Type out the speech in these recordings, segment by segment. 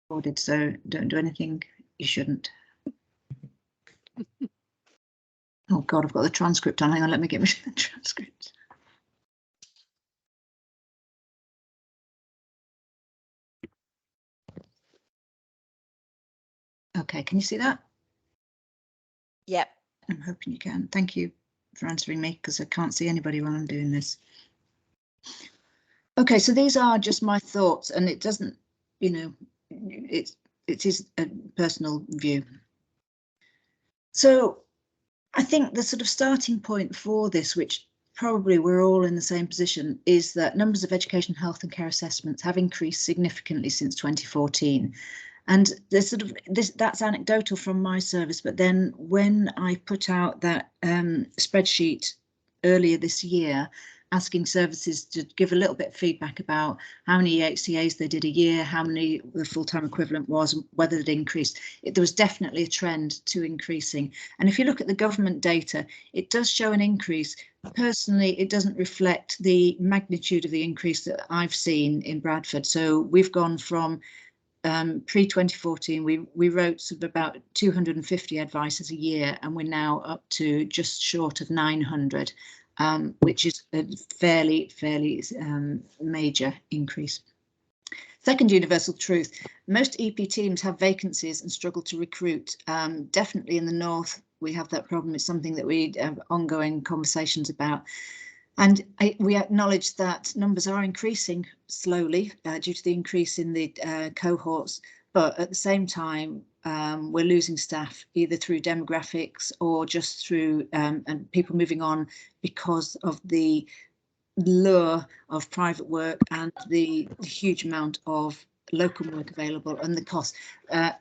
recorded, so don't do anything you shouldn't. Oh God, I've got the transcript on. Hang on, let me get my transcript. Okay, can you see that? Yep. I'm hoping you can. Thank you for answering me, because I can't see anybody while I'm doing this. Okay, so these are just my thoughts, and it doesn't, you know, it is a personal view. So I think the sort of starting point for this, which probably we're all in the same position, is that numbers of education, health and care assessments have increased significantly since 2014. And there's sort of that's anecdotal from my service, but then when I put out that spreadsheet earlier this year, asking services to give a little bit of feedback about how many EHCAs they did a year, how many the full-time equivalent was, and whether it increased, there was definitely a trend to increasing. And if you look at the government data, it does show an increase. Personally, it doesn't reflect the magnitude of the increase that I've seen in Bradford. So we've gone from pre-2014, we wrote sort of about 250 advices a year, and we're now up to just short of 900, which is a fairly major increase. Second universal truth, most EP teams have vacancies and struggle to recruit. Definitely in the north, we have that problem. It's something that we have ongoing conversations about. And we acknowledge that numbers are increasing slowly due to the increase in the cohorts, but at the same time, we're losing staff either through demographics or just through and people moving on because of the lure of private work and the huge amount of local work available and the cost.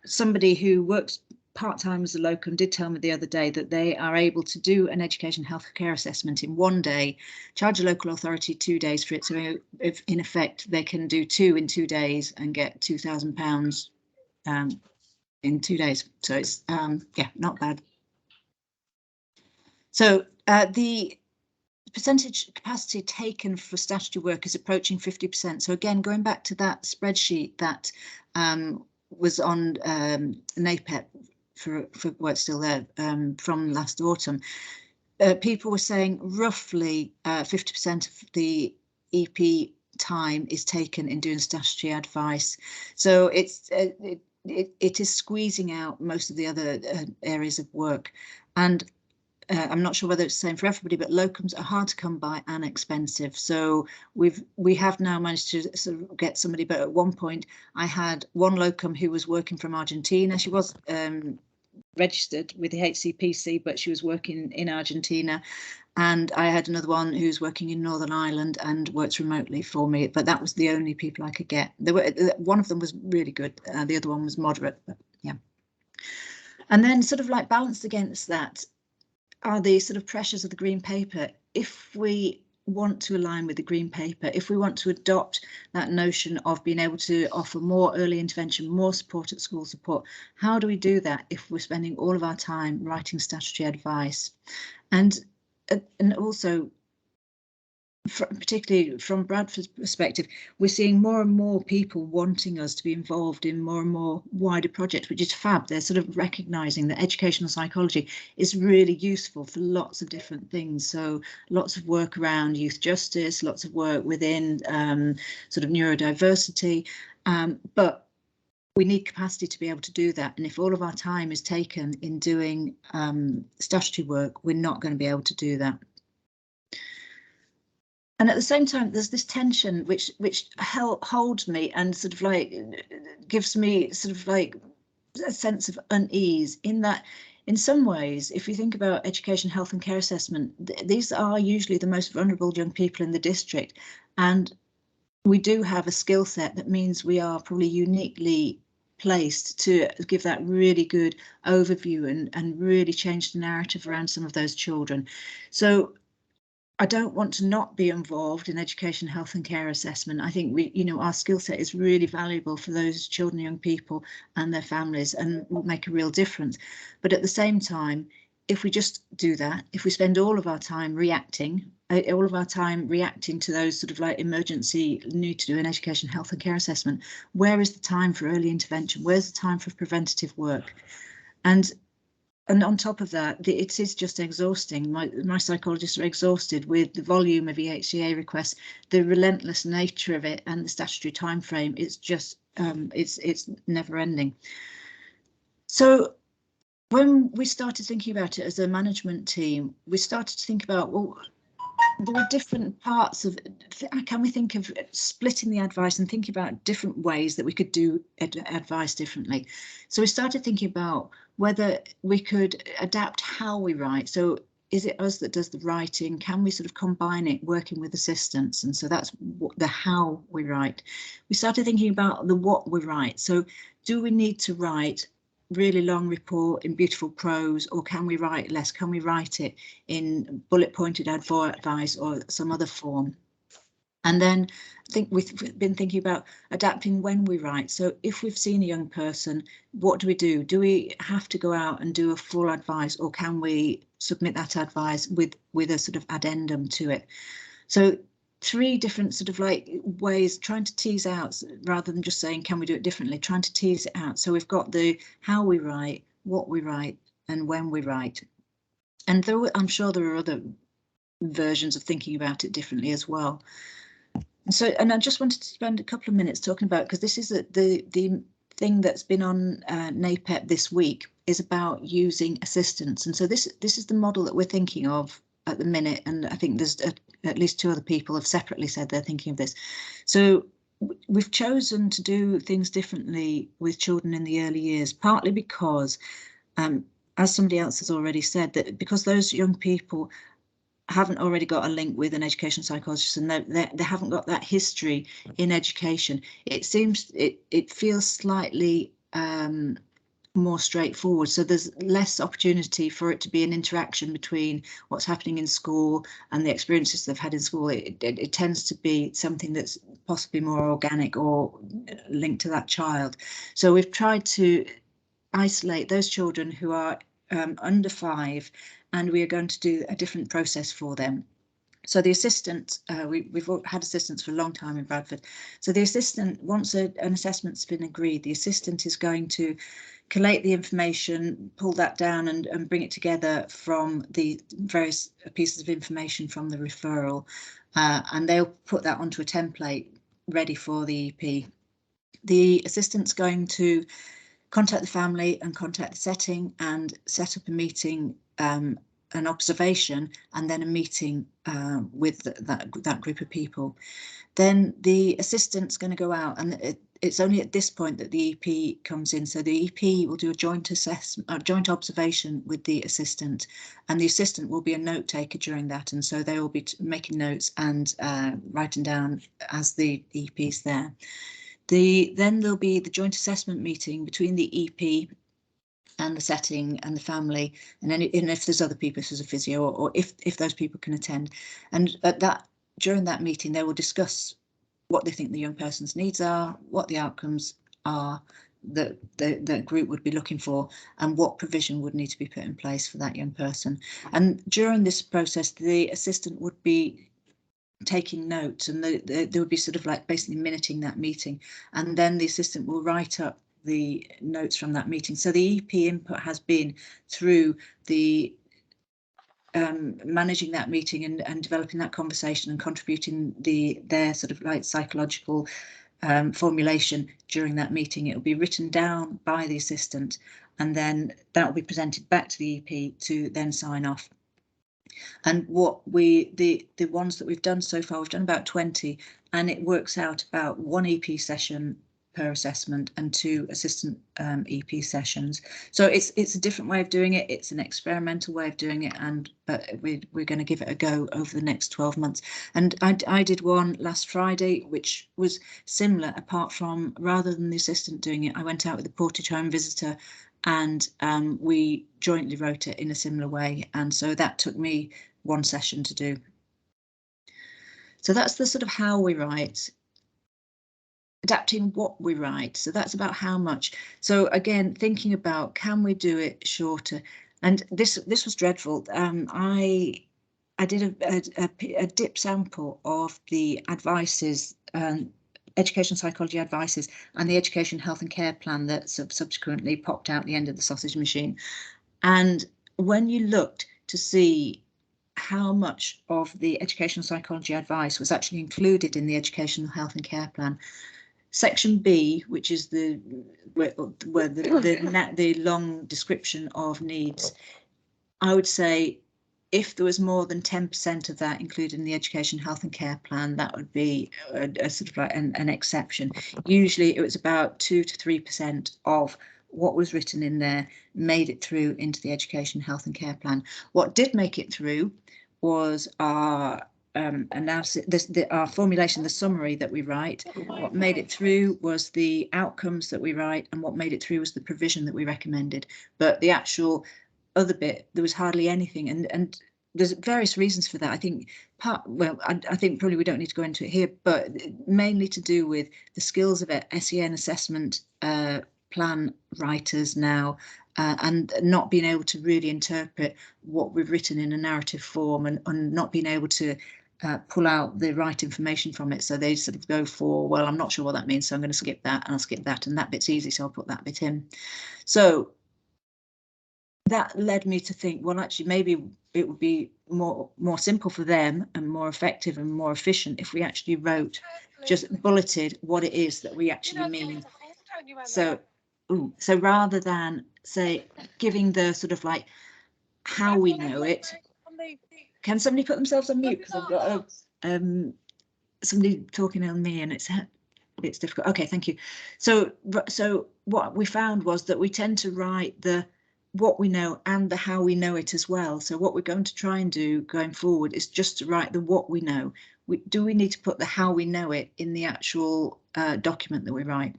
Somebody who works part-time as a locum did tell me the other day that they are able to do an education health care assessment in one day, charge a local authority 2 days for it. So if in effect they can do 2 in 2 days and get £2,000 in 2 days. So it's yeah, not bad. So the percentage capacity taken for statutory work is approaching 50%. So again, going back to that spreadsheet that was on NAPEP for what's still there from last autumn, people were saying roughly 50% of the EP time is taken in doing statutory advice. So it's it is squeezing out most of the other areas of work. And I'm not sure whether it's the same for everybody, but locums are hard to come by and expensive. So we have now managed to sort of get somebody, but at one point I had one locum who was working from Argentina. She was registered with the HCPC, but she was working in Argentina. And I had another one who's working in Northern Ireland and works remotely for me, but that was the only people I could get. There were one of them was really good, the other one was moderate, but yeah. And then sort of like balanced against that are the sort of pressures of the Green Paper. If we want to align with the Green Paper, if we want to adopt that notion of being able to offer more early intervention, more support at school support, how do we do that if we're spending all of our time writing statutory advice? And also, particularly from Bradford's perspective, we're seeing more and more people wanting us to be involved in more and more wider projects, which is fab. They're sort of recognising that educational psychology is really useful for lots of different things. So lots of work around youth justice, lots of work within sort of neurodiversity, but we need capacity to be able to do that. And if all of our time is taken in doing statutory work, we're not going to be able to do that. And at the same time, there's this tension which holds me and sort of like gives me sort of like a sense of unease, in that in some ways, if you think about education, health and care assessment, these are usually the most vulnerable young people in the district. And we do have a skill set that means we are probably uniquely placed to give that really good overview and really change the narrative around some of those children. So I don't want to not be involved in education, health and care assessment. I think our skill set is really valuable for those children, young people and their families, and will make a real difference. But at the same time, if we just do that, if we spend all of our time reacting all of our time reacting to those sort of like emergency need to do an education, health and care assessment. Where is the time for early intervention? Where's the time for preventative work? And on top of that, it is just exhausting. My psychologists are exhausted with the volume of EHCA requests, the relentless nature of it, and the statutory time frame. It's just it's never ending. So when we started thinking about it as a management team, we started to think about, well, there are different parts of, can we think of splitting the advice and thinking about different ways that we could do advice differently? So we started thinking about whether we could adapt how we write. So is it us that does the writing? Can we sort of combine it working with assistants? And so that's the how we write. We started thinking about the what we write. So do we need to write really long report in beautiful prose, or can we write less? Can we write it in bullet pointed advice or some other form? And then I think we've been thinking about adapting when we write. So if we've seen a young person, what do we do? Do we have to go out and do a full advice, or can we submit that advice with a sort of addendum to it? So 3 different sort of like ways, trying to tease out, rather than just saying, can we do it differently, trying to tease it out. So we've got the how we write, what we write, and when we write. And though I'm sure there are other versions of thinking about it differently as well. And I just wanted to spend a couple of minutes talking about, because this is the thing that's been on NAPEP this week, is about using assistants. And so this is the model that we're thinking of at the minute, and I think there's at least 2 other people have separately said they're thinking of this. So we've chosen to do things differently with children in the early years, partly because, as somebody else has already said, that because those young people haven't already got a link with an education psychologist, and they haven't got that history in education, it feels slightly more straightforward. So there's less opportunity for it to be an interaction between what's happening in school and the experiences they've had in school. It tends to be something that's possibly more organic or linked to that child. So we've tried to isolate those children who are under 5, and we are going to do a different process for them. So the assistant, we've had assistants for a long time in Bradford. So the assistant, once an assessment's been agreed, the assistant is going to collate the information, pull that down and bring it together from the various pieces of information from the referral, and they'll put that onto a template ready for the EP. The assistant's going to contact the family and contact the setting and set up a meeting, an observation, and then a meeting with that group of people. Then the assistant's going to go out, and it's only at this point that the EP comes in. So the EP will do a joint assessment, joint observation with the assistant, and the assistant will be a note taker during that. And so they will be making notes and writing down as the EP's there. Then there'll be the joint assessment meeting between the EP and the setting and the family, and if there's other people, if there's a physio, or if those people can attend. And during that meeting, they will discuss what they think the young person's needs are, what the outcomes are that the group would be looking for, and what provision would need to be put in place for that young person. And during this process, the assistant would be taking notes, and they would be sort of like basically minuting that meeting, and then the assistant will write up the notes from that meeting. So the EP input has been through the managing that meeting and developing that conversation and contributing their sort of like psychological formulation during that meeting. It will be written down by the assistant, and then that will be presented back to the EP to then sign off. And what the ones that we've done so far, we've done about 20, and it works out about 1 EP session per assessment and 2 assistant EP sessions. So it's a different way of doing it. It's an experimental way of doing it, but we're going to give it a go over the next 12 months. And I did one last Friday, which was similar, apart from, rather than the assistant doing it, I went out with the Portage home visitor, and we jointly wrote it in a similar way. And so that took me 1 session to do. So that's the sort of how we write. Adapting what we write. So that's about how much. So again, thinking about, can we do it shorter? And this was dreadful. I did a dip sample of the advices, education psychology advices, and the education health and care plan that subsequently popped out the end of the sausage machine. And when you looked to see how much of the educational psychology advice was actually included in the educational health and care plan, section B, which is the long description of needs, I would say if there was more than 10% of that included in the education health and care plan, that would be a sort of like an exception. Usually it was about 2 to 3% of what was written in there made it through into the education health and care plan. What did make it through was our analysis, our formulation, the summary that we write. What made it through was the outcomes that we write, and what made it through was the provision that we recommended. But the actual other bit, there was hardly anything, and there's various reasons for that. I think I think probably we don't need to go into it here, but mainly to do with the skills of SEN assessment plan writers now, and not being able to really interpret what we've written in a narrative form, and not being able to pull out the right information from it. So they sort of go for, well, I'm not sure what that means, so I'm going to skip that, and I'll skip that, and that bit's easy, so I'll put that bit in. So that led me to think, well, actually, maybe it would be more simple for them and more effective and more efficient if we actually wrote, just bulleted what it is that we actually mean. So rather than say giving the sort of like how we know it, can somebody put themselves on mute, because I've got somebody talking on me and it's difficult. Okay, thank you. So what we found was that we tend to write the what we know and the how we know it as well. So what we're going to try and do going forward is just to write the what we know. Do we need to put the how we know it in the actual document that we write?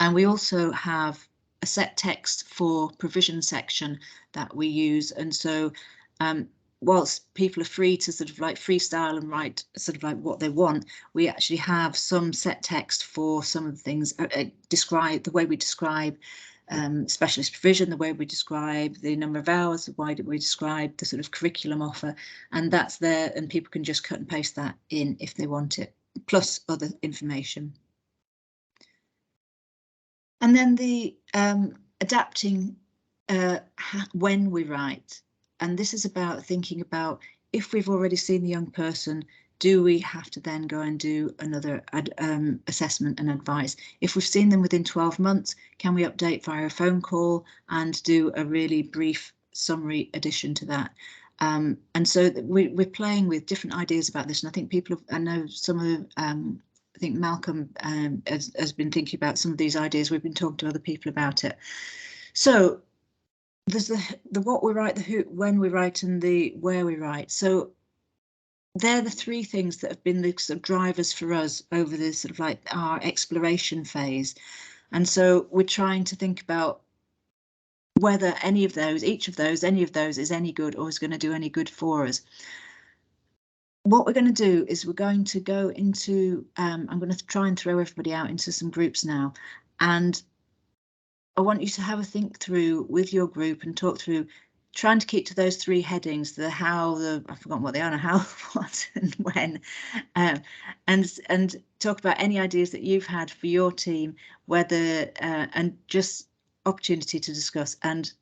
And we also have a set text for provision section that we use. And so whilst people are free to sort of like freestyle and write sort of like what they want, we actually have some set text for some of the things, describe the way we describe specialist provision, the way we describe the number of hours, the way that we describe the sort of curriculum offer, and that's there, and people can just cut and paste that in if they want it, plus other information. And then the adapting when we write, and this is about thinking about if we've already seen the young person, do we have to then go and do another assessment and advice? If we've seen them within 12 months, can we update via a phone call and do a really brief summary addition to that? And so we're playing with different ideas about this. And I think people have, I know some of I think Malcolm has been thinking about some of these ideas. We've been talking to other people about it. So there's the what we write, the who, when we write, and the where we write. So they're the three things that have been the sort of drivers for us over this sort of like our exploration phase. And so we're trying to think about whether any of those, any of those is any good or is going to do any good for us. What we're going to do is we're going to go into, I'm going to try and throw everybody out into some groups now. And I want you to have a think through with your group and talk through trying to keep to those three headings, the how, the I've forgotten what they are now, how, what, and when, and talk about any ideas that you've had for your team, whether and just opportunity to discuss. And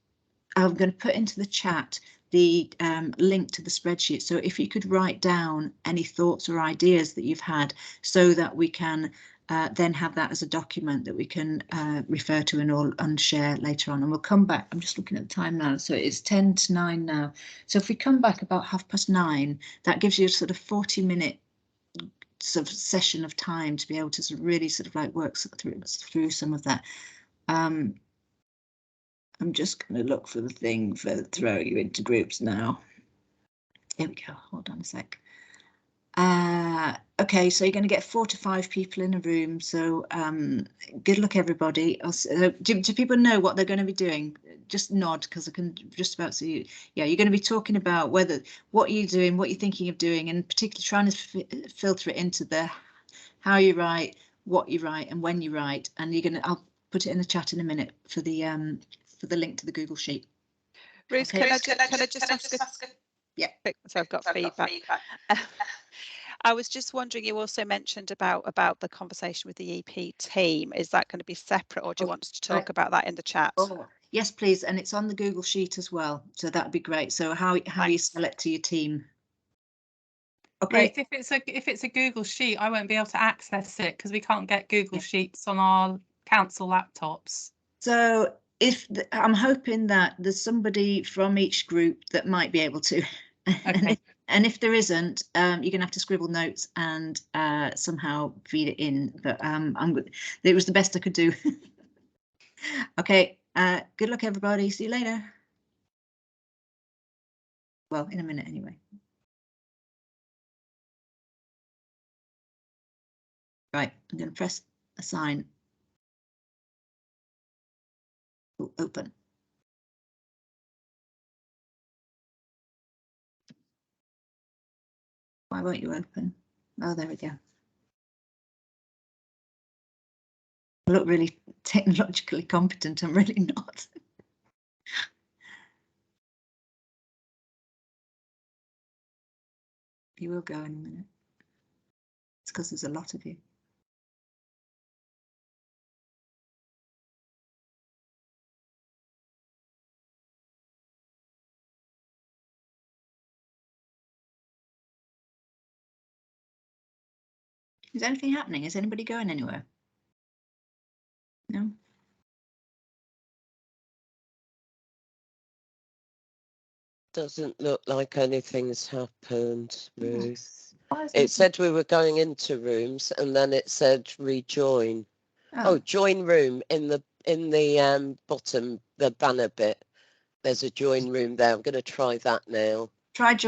I'm going to put into the chat the link to the spreadsheet. So if you could write down any thoughts or ideas that you've had, so that we can then have that as a document that we can refer to and share later on. And we'll come back. I'm just looking at the time now. So it's 10 to 9 now. So if we come back about 9:30, that gives you a sort of 40-minute sort of session of time to be able to sort of really sort of like work through some of that. I'm just going to look for the thing for throwing you into groups now. Here we go. Hold on a sec. Okay, so you're going to get 4 to 5 people in a room. So good luck, everybody. Do people know what they're going to be doing? Just nod, because I can just about see you. Yeah, you're going to be talking about what you're doing, what you're thinking of doing, and particularly trying to filter it into the how you write, what you write, and when you write. And you're going to, I'll put it in the chat in a minute for the link to the Google Sheet. Ruth, Okay. can I just ask Yeah. So I've got feedback. I was just wondering, you also mentioned about the conversation with the EP team. Is that going to be separate, or do you want us to talk about that in the chat? Oh, yes, please. And it's on the Google Sheet as well. So that'd be great. So how you select to your team. Okay. Ruth, if it's a Google Sheet, I won't be able to access it because we can't get Google Sheets on our council laptops. So I'm hoping that there's somebody from each group that might be able to. Okay. And if there isn't, you're gonna have to scribble notes and somehow feed it in. But it was the best I could do. Okay. Good luck, everybody. See you later. Well, in a minute anyway. Right, I'm going to press assign. Open. Why won't you open? Oh, there we go. I look really technologically competent. I'm really not. You will go in a minute. It's because there's a lot of you. Is anything happening? Is anybody going anywhere? No? Doesn't look like anything's happened, Ruth. It said we were going into rooms and then it said rejoin. Oh, join room in the bottom, the banner bit. There's a join room there. I'm going to try that now. Press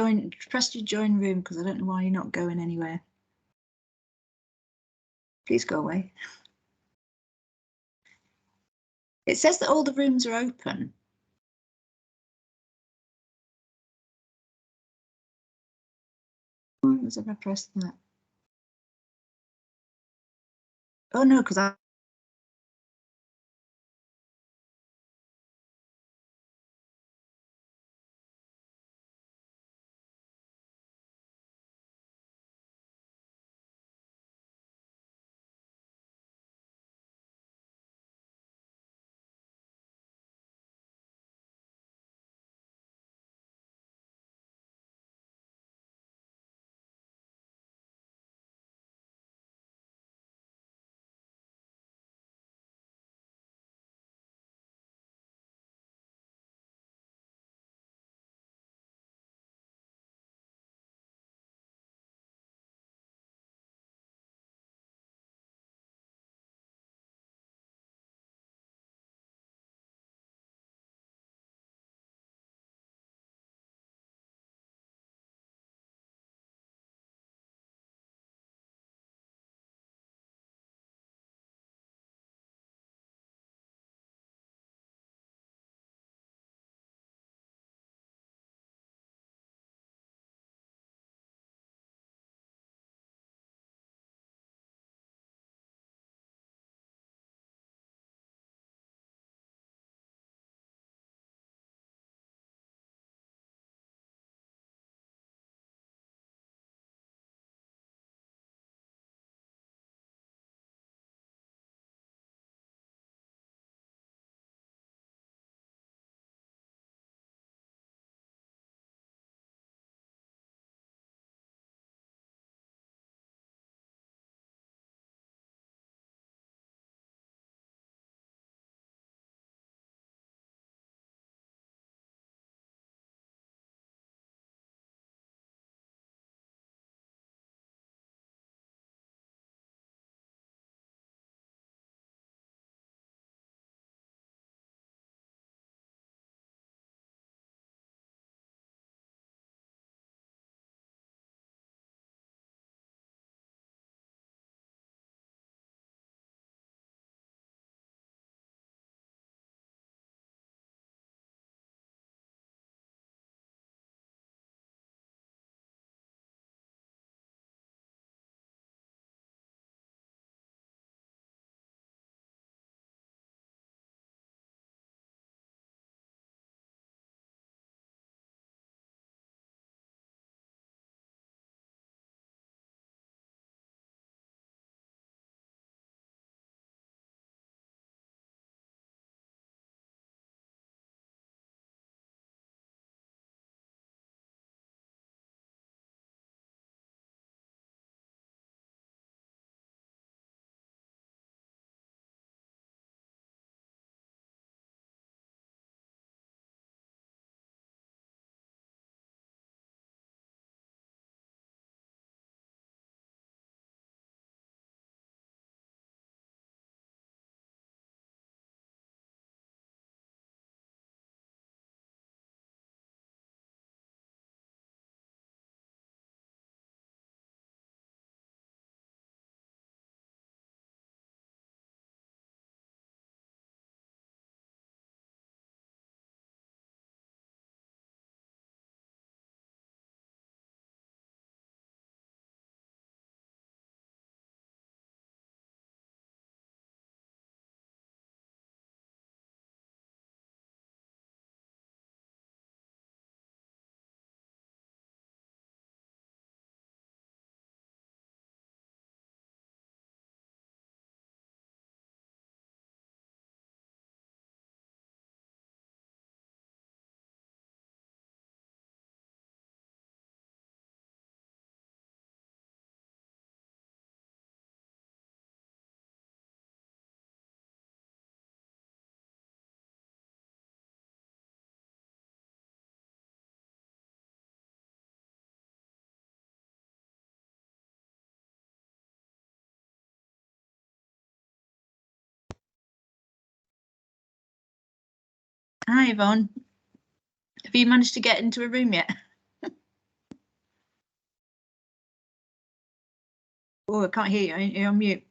your join room because I don't know why you're not going anywhere. Please go away. It says that all the rooms are open. Why was I pressed that? Oh no, because I Hi, Yvonne. Have you managed to get into a room yet? Oh, I can't hear you. You're on mute.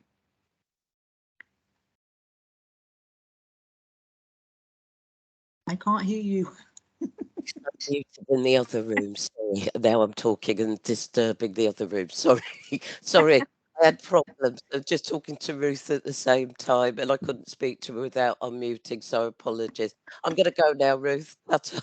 I can't hear you. Muted in the other room. Sorry. Now I'm talking and disturbing the other room. Sorry. Sorry. I had problems of just talking to Ruth at the same time and I couldn't speak to her without unmuting, so apologies. I'm going to go now, Ruth. That's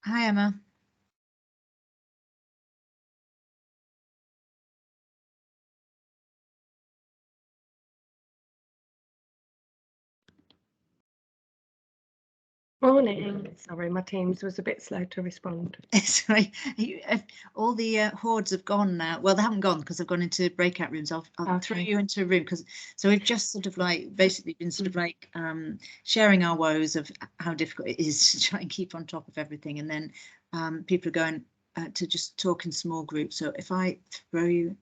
Hi, Emma. Morning. Sorry, my Teams was a bit slow to respond. Sorry, all the hordes have gone now. Well, they haven't gone because they've gone into breakout rooms. I'll throw Okay. you into a room because so we've just sort of like basically been sort of like sharing our woes of how difficult it is to try and keep on top of everything, and then people are going to just talk in small groups. So if I throw you,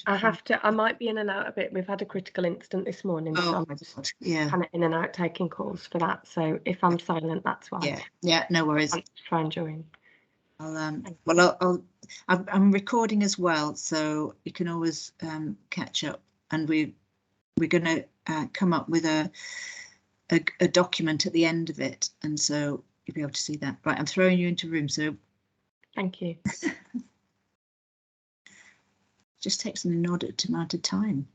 I might be in and out a bit. We've had a critical incident this morning, so oh I'm just yeah, kind of in and out taking calls for that. So if I'm silent, that's why. yeah, no worries. I'll try and join. I'm recording as well, so you can always catch up, and we're going to come up with a document at the end of it, and so you'll be able to see that. Right, I'm throwing you into a room, so Thank you. just takes an inordinate amount of time.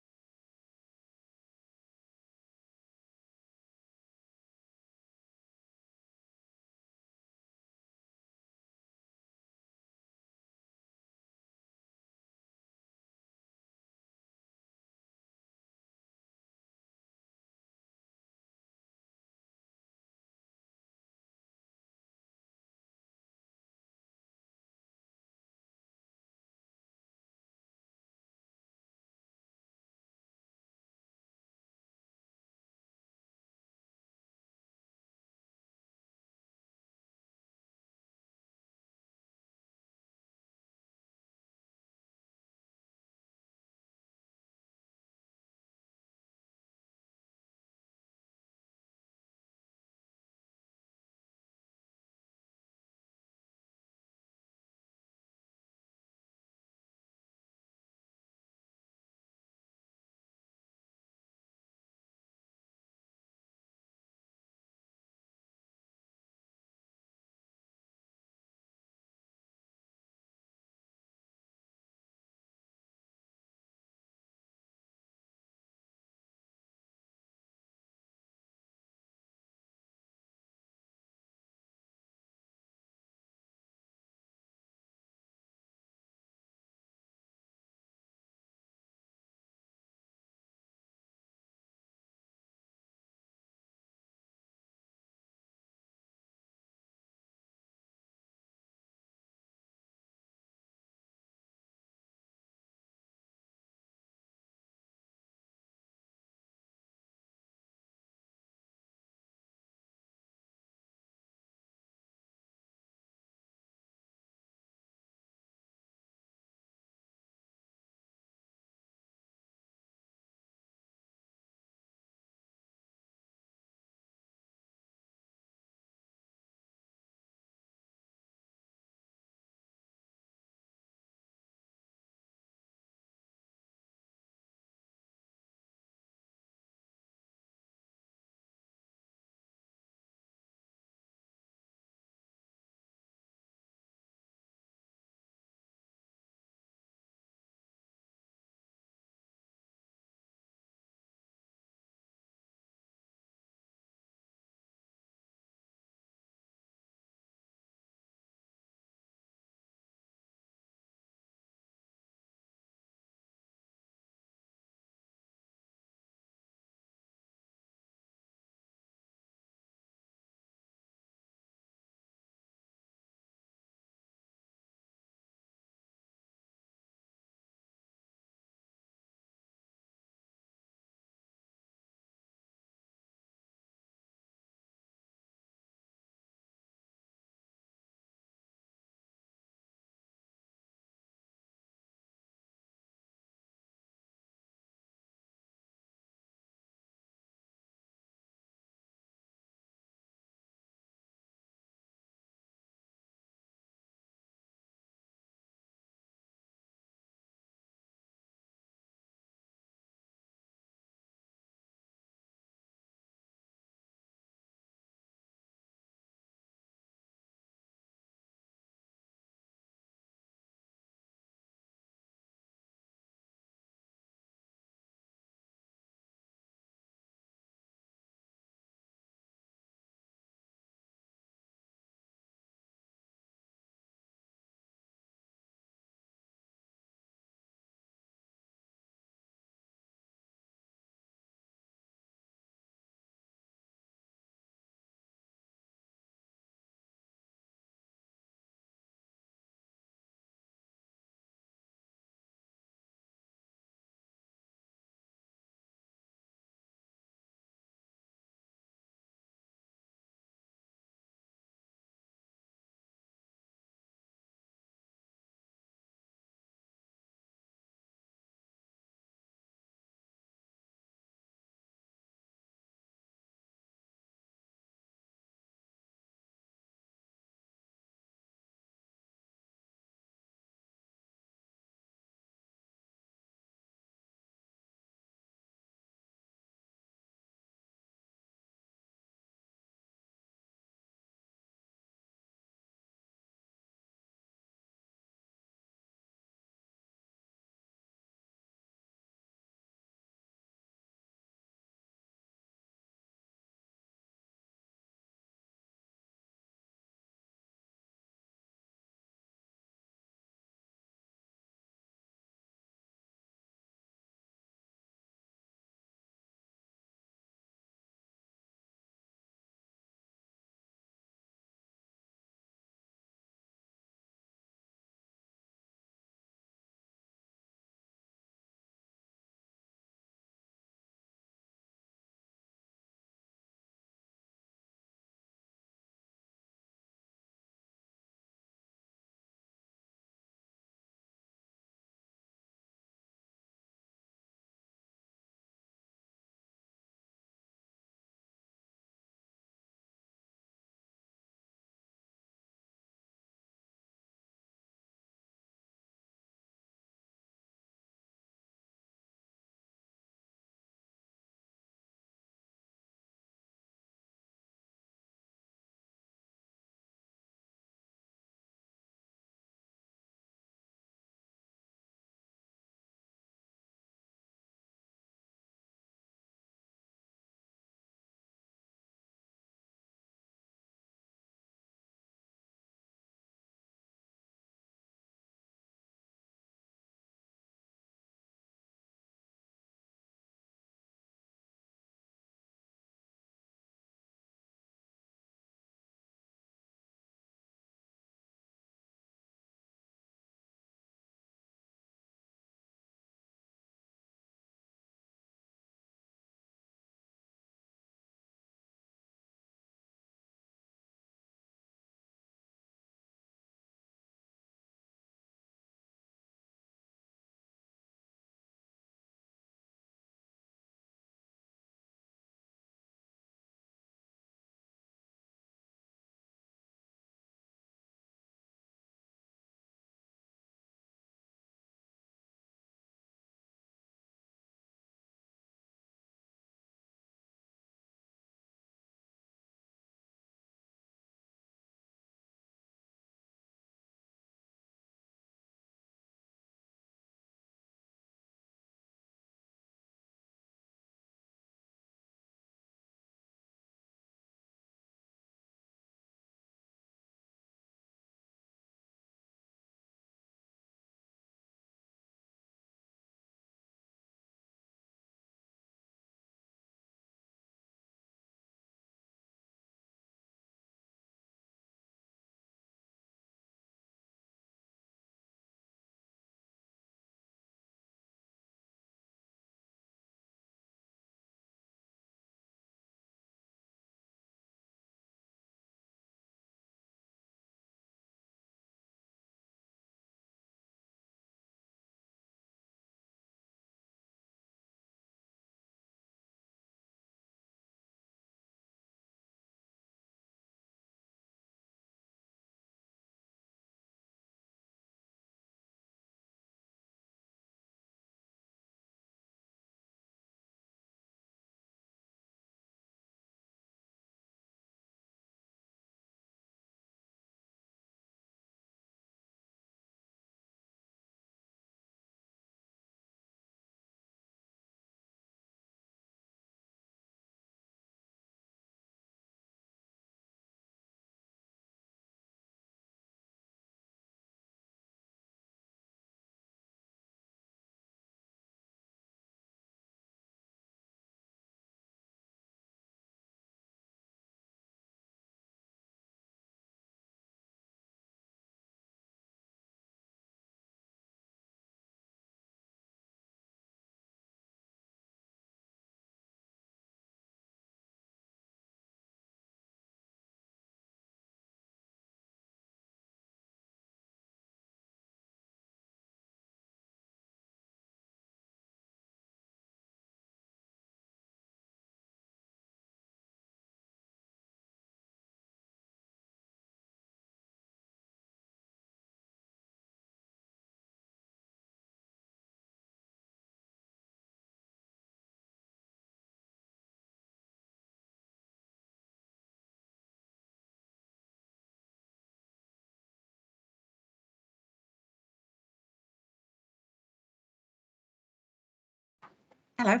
Hello.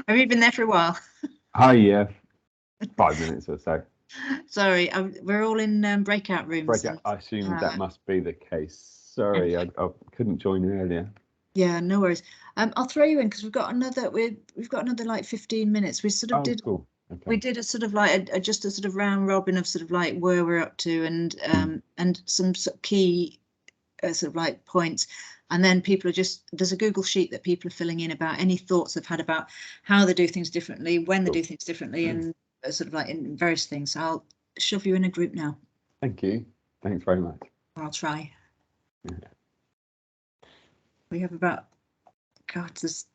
Have you been there for a while? Hi, yeah. 5 minutes or so. Sorry, we're all in breakout rooms. Breakout. I assume that must be the case. Sorry, I couldn't join earlier. Yeah, no worries. I'll throw you in because we've got another like 15 minutes. We sort of did. Cool. Okay. We did a sort of like just a sort of round robin of sort of like where we're up to and some sort of key sort of like points. And then people are there's a Google sheet that people are filling in about any thoughts they've had about how they do things differently, when they do things differently, and sort of like in various things. So I'll shove you in a group now. Thank you. Thanks very much. I'll try. Yeah. We have about, God, there's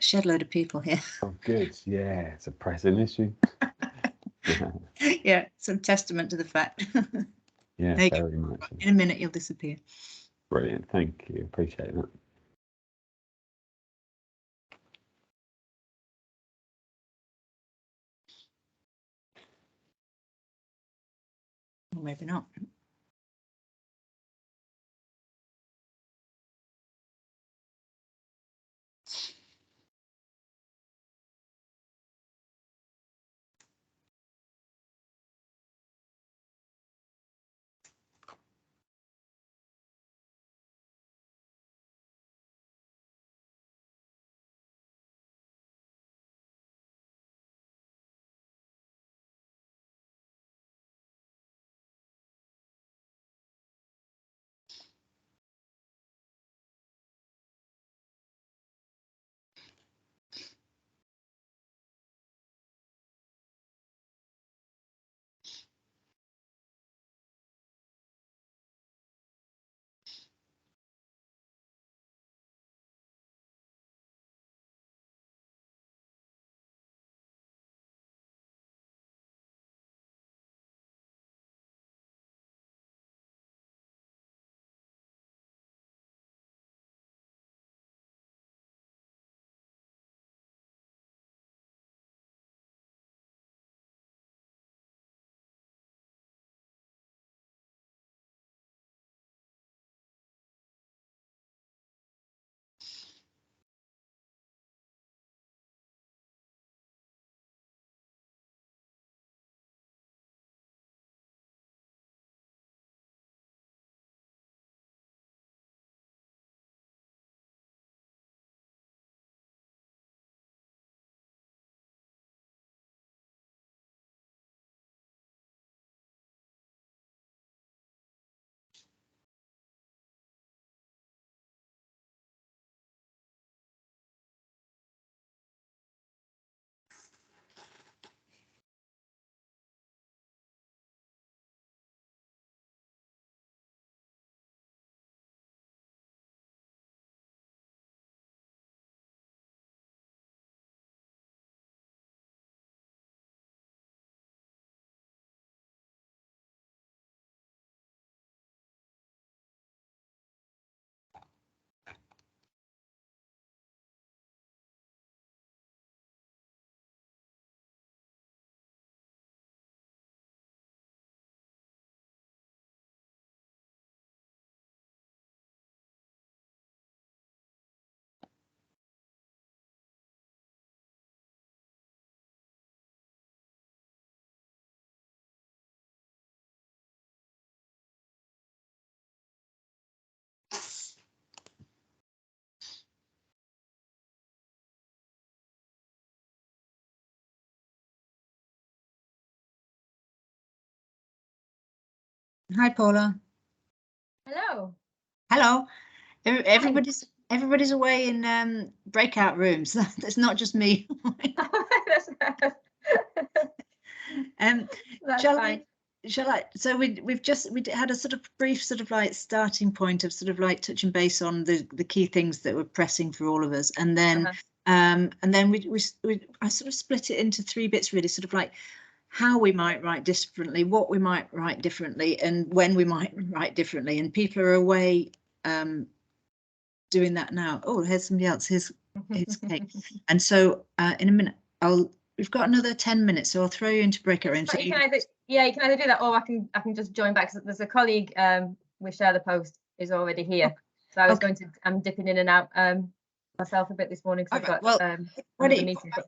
a shed load of people here. Oh, good. Yeah, it's a pressing issue. Yeah, some testament to the fact. Yeah, very much. In a minute, you'll disappear. Brilliant. Thank you. Appreciate that. Or maybe not. Hi, Paula. Hello. Hello. Everybody's away in breakout rooms. That's not just me. Shall I? So we had a sort of brief sort of like starting point of sort of like touching base on the key things that were pressing for all of us, and then I sort of split it into 3 bits really, sort of like how we might write differently, what we might write differently, and when we might write differently. And people are away doing that now. Oh, here's somebody else. Here's Kate. And so in a minute, we've got another 10 minutes, so I'll throw you into breakout rooms. You can either do that, or I can just join back. So there's a colleague we share the post is already here, so I'm dipping in and out. myself a bit this morning because I've Okay, got well, why another don't you meeting. But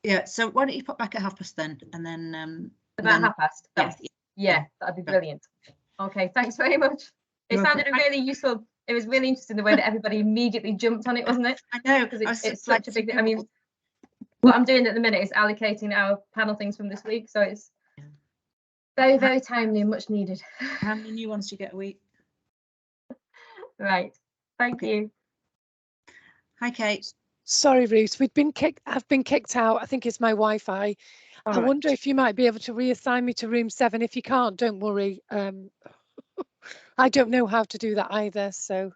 yeah, so why don't you pop back at 30:30 then, and then about 30:30. yeah, Yeah, that'd be brilliant. Okay, thanks very much. It You're sounded welcome. really useful. It was really interesting the way that everybody immediately jumped on it, wasn't it? I know, Because it's such a big. I mean, what I'm doing at the minute is allocating our panel things from this week, so it's very, very timely and much needed. How many new ones do you get a week? Right. Thank you. Hi, Kate. Sorry, Ruth, I've been kicked out. I think it's my Wi-Fi. All I right. wonder if you might be able to reassign me to room 7. If you can't, don't worry. I don't know how to do that either. So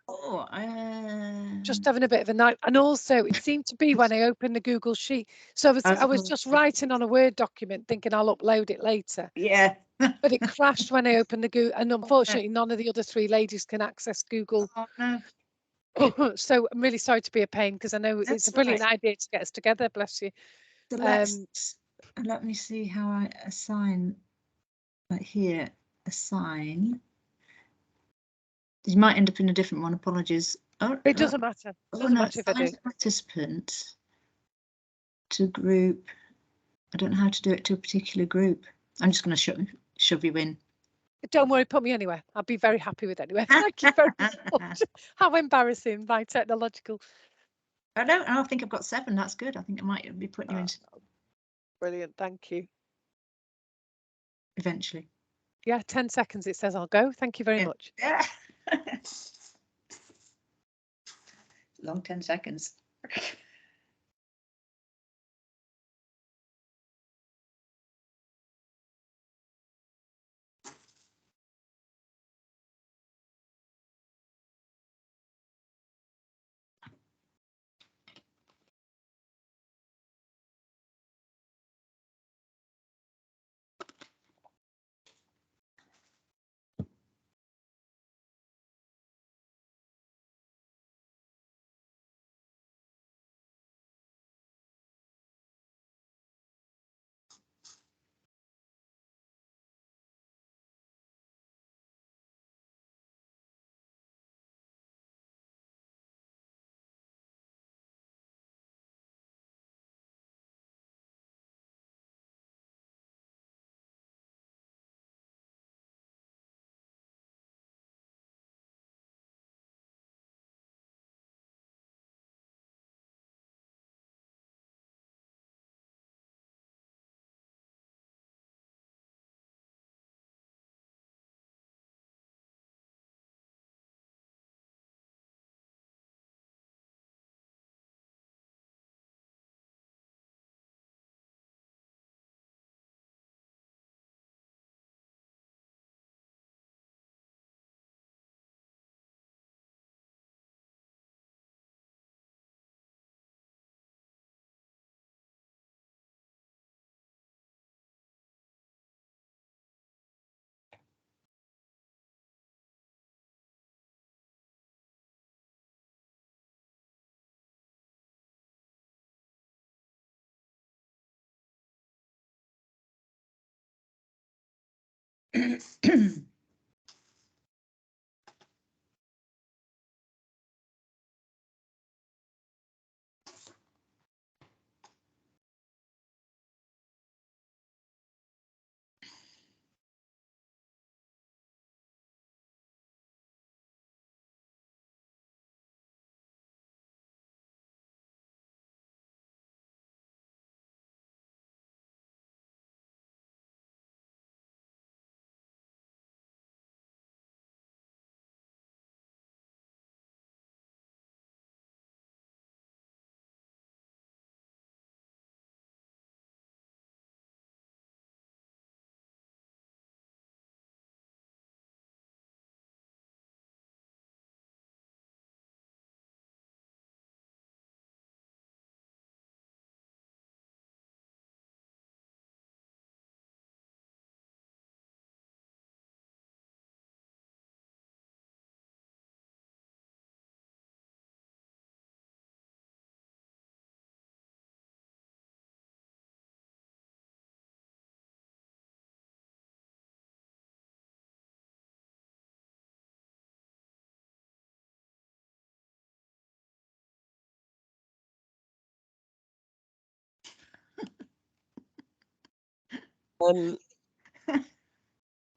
just having a bit of a night. And also it seemed to be when I opened the Google Sheet. So I was just writing on a Word document thinking I'll upload it later. Yeah. But it crashed when I opened the Google, and unfortunately none of the other 3 ladies can access Google. Oh, no. So I'm really sorry to be a pain, because I know it's a brilliant idea to get us together, bless you. So let me see how I assign here. Assign. You might end up in a different one. Apologies. Oh, it doesn't matter. It doesn't matter if I do. Participant to group. I don't know how to do it to a particular group. I'm just going to shove you in. Don't worry, put me anywhere. I'll be very happy with anywhere. Thank you very much. How embarrassing, my technological. I think I've got 7. That's good. I think I might be putting you into. Brilliant, thank you. Eventually. Yeah, 10 seconds it says I'll go. Thank you very much. Yeah. Long 10 seconds.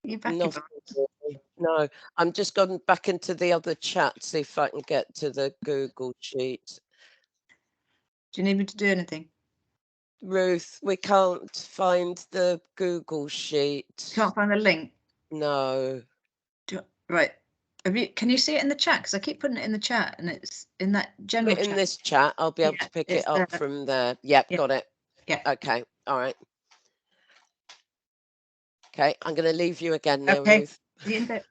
You're back. Not really. No, I'm just going back into the other chat, see if I can get to the Google sheet. Do you need me to do anything? Ruth, we can't find the Google sheet. Can't find the link. No. Right. Can you see it in the chat? Because I keep putting it in the chat, and it's in that general Put it in chat. this chat. I'll be able to pick it up from there. Yep, got it. Yeah. Okay. All right. Okay, I'm going to leave you again now, Okay. Ruth. See you in a bit.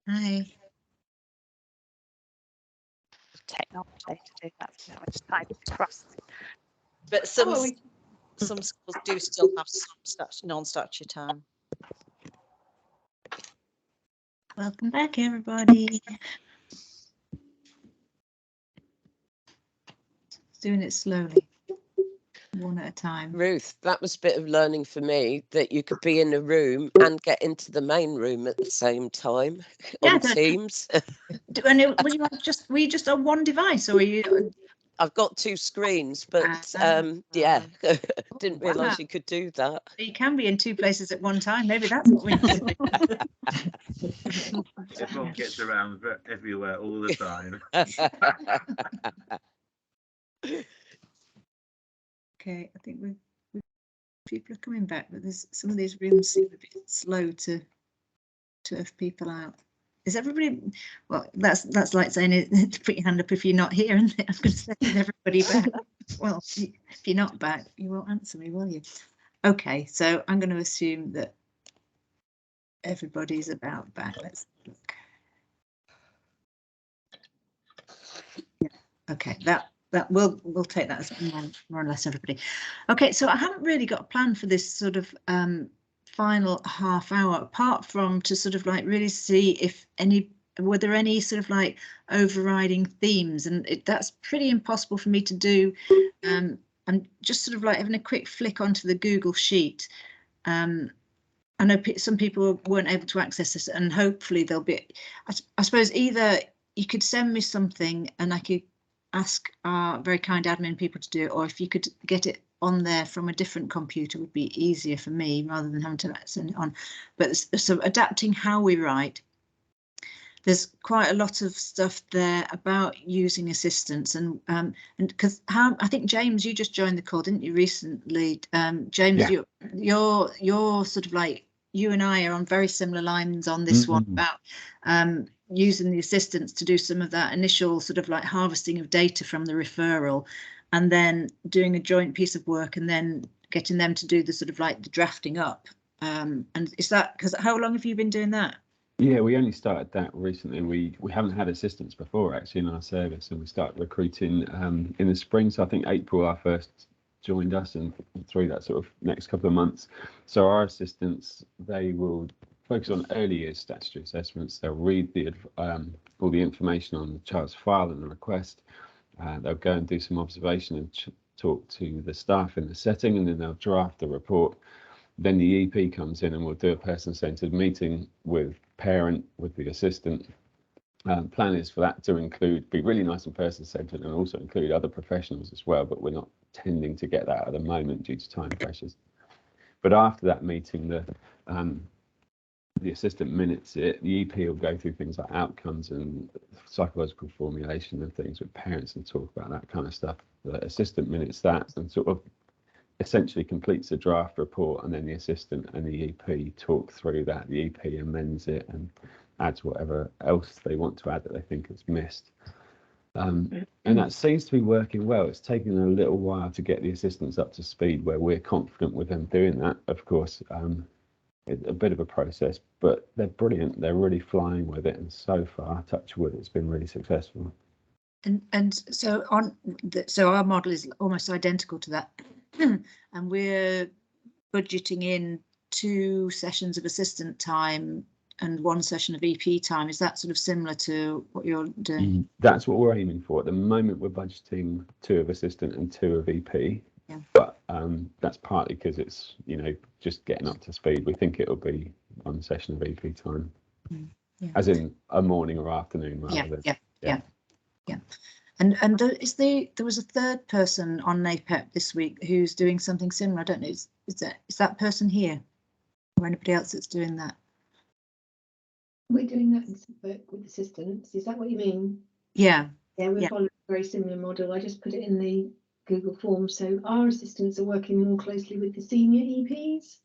Hi. Technology to do that. So much time across. But some schools do still have some non-statutory time. Welcome back, everybody. Doing it slowly, one at a time. Ruth, that was a bit of learning for me, that you could be in a room and get into the main room at the same time on Teams. Were you just on one device, or are you? I've got 2 screens, but yeah, didn't realise you could do that. You can be in 2 places at one time. Maybe that's what we need to do. Everyone gets around everywhere all the time. Okay, I think people are coming back, but there's some of these rooms seem a bit slow to have people out. Is everybody? Well, that's like saying to put your hand up if you're not here, isn't it? I'm going to say everybody back. Well, if you're not back, you won't answer me, will you? Okay, so I'm going to assume that everybody's about back. Let's look. Yeah. Okay, that we'll take that as more or less everybody. Okay, so I haven't really got a plan for this sort of final half hour, apart from to sort of like really see if were there any sort of like overriding themes, and that's pretty impossible for me to do. I'm just sort of like having a quick flick onto the Google Sheet. I know some people weren't able to access this, and hopefully there'll be, I suppose either you could send me something and I could ask our very kind admin people to do it, or if you could get it on there from a different computer would be easier for me rather than having to send it on. But so adapting how we write, there's quite a lot of stuff there about using assistants, and because I think James, you just joined the call, didn't you, recently? James, yeah. you're sort of like, you and I are on very similar lines on this one about using the assistants to do some of that initial sort of like harvesting of data from the referral, and then doing a joint piece of work, and then getting them to do the sort of like the drafting up. And is that, because how long have you been doing that? Yeah, we only started that recently. We haven't had assistants before actually in our service, and we started recruiting in the spring. So I think April our first joined us, and through that sort of next couple of months. So our assistants, they will focus on early years statutory assessments. They'll read all the information on the child's file and the request. They'll go and do some observation and talk to the staff in the setting, and then they'll draft the report. Then the EP comes in and we'll do a person-centred meeting with parent, with the assistant. Plan is for that to be really nice and person-centred, and also include other professionals as well, but we're not tending to get that at the moment due to time pressures. But after that meeting, the assistant minutes it, the EP will go through things like outcomes and psychological formulation and things with parents and talk about that kind of stuff. The assistant minutes that and sort of essentially completes a draft report, and then the assistant and the EP talk through that. The EP amends it and adds whatever else they want to add that they think is missed. And that seems to be working well. It's taken a little while to get the assistants up to speed where we're confident with them doing that. Of course, it's a bit of a process, but they're brilliant. They're really flying with it, and so far, touch wood, it's been really successful. And so so our model is almost identical to that, and we're budgeting in 2 sessions of assistant time and 1 session of EP time. Is that sort of similar to what you're doing? That's what we're aiming for. At the moment, we're budgeting 2 of assistant and 2 of EP. Yeah. But that's partly because it's, just getting up to speed. We think it'll be 1 session of EP time, as in a morning or afternoon rather than. Yeah. And there was a 3rd person on NAPEP this week who's doing something similar. I don't know. Is that person here, or anybody else that's doing that? We're doing that with assistants. Is that what you mean? Yeah. Yeah, we're following a very similar model. I just put it in the Google form. So our assistants are working more closely with the senior EPs,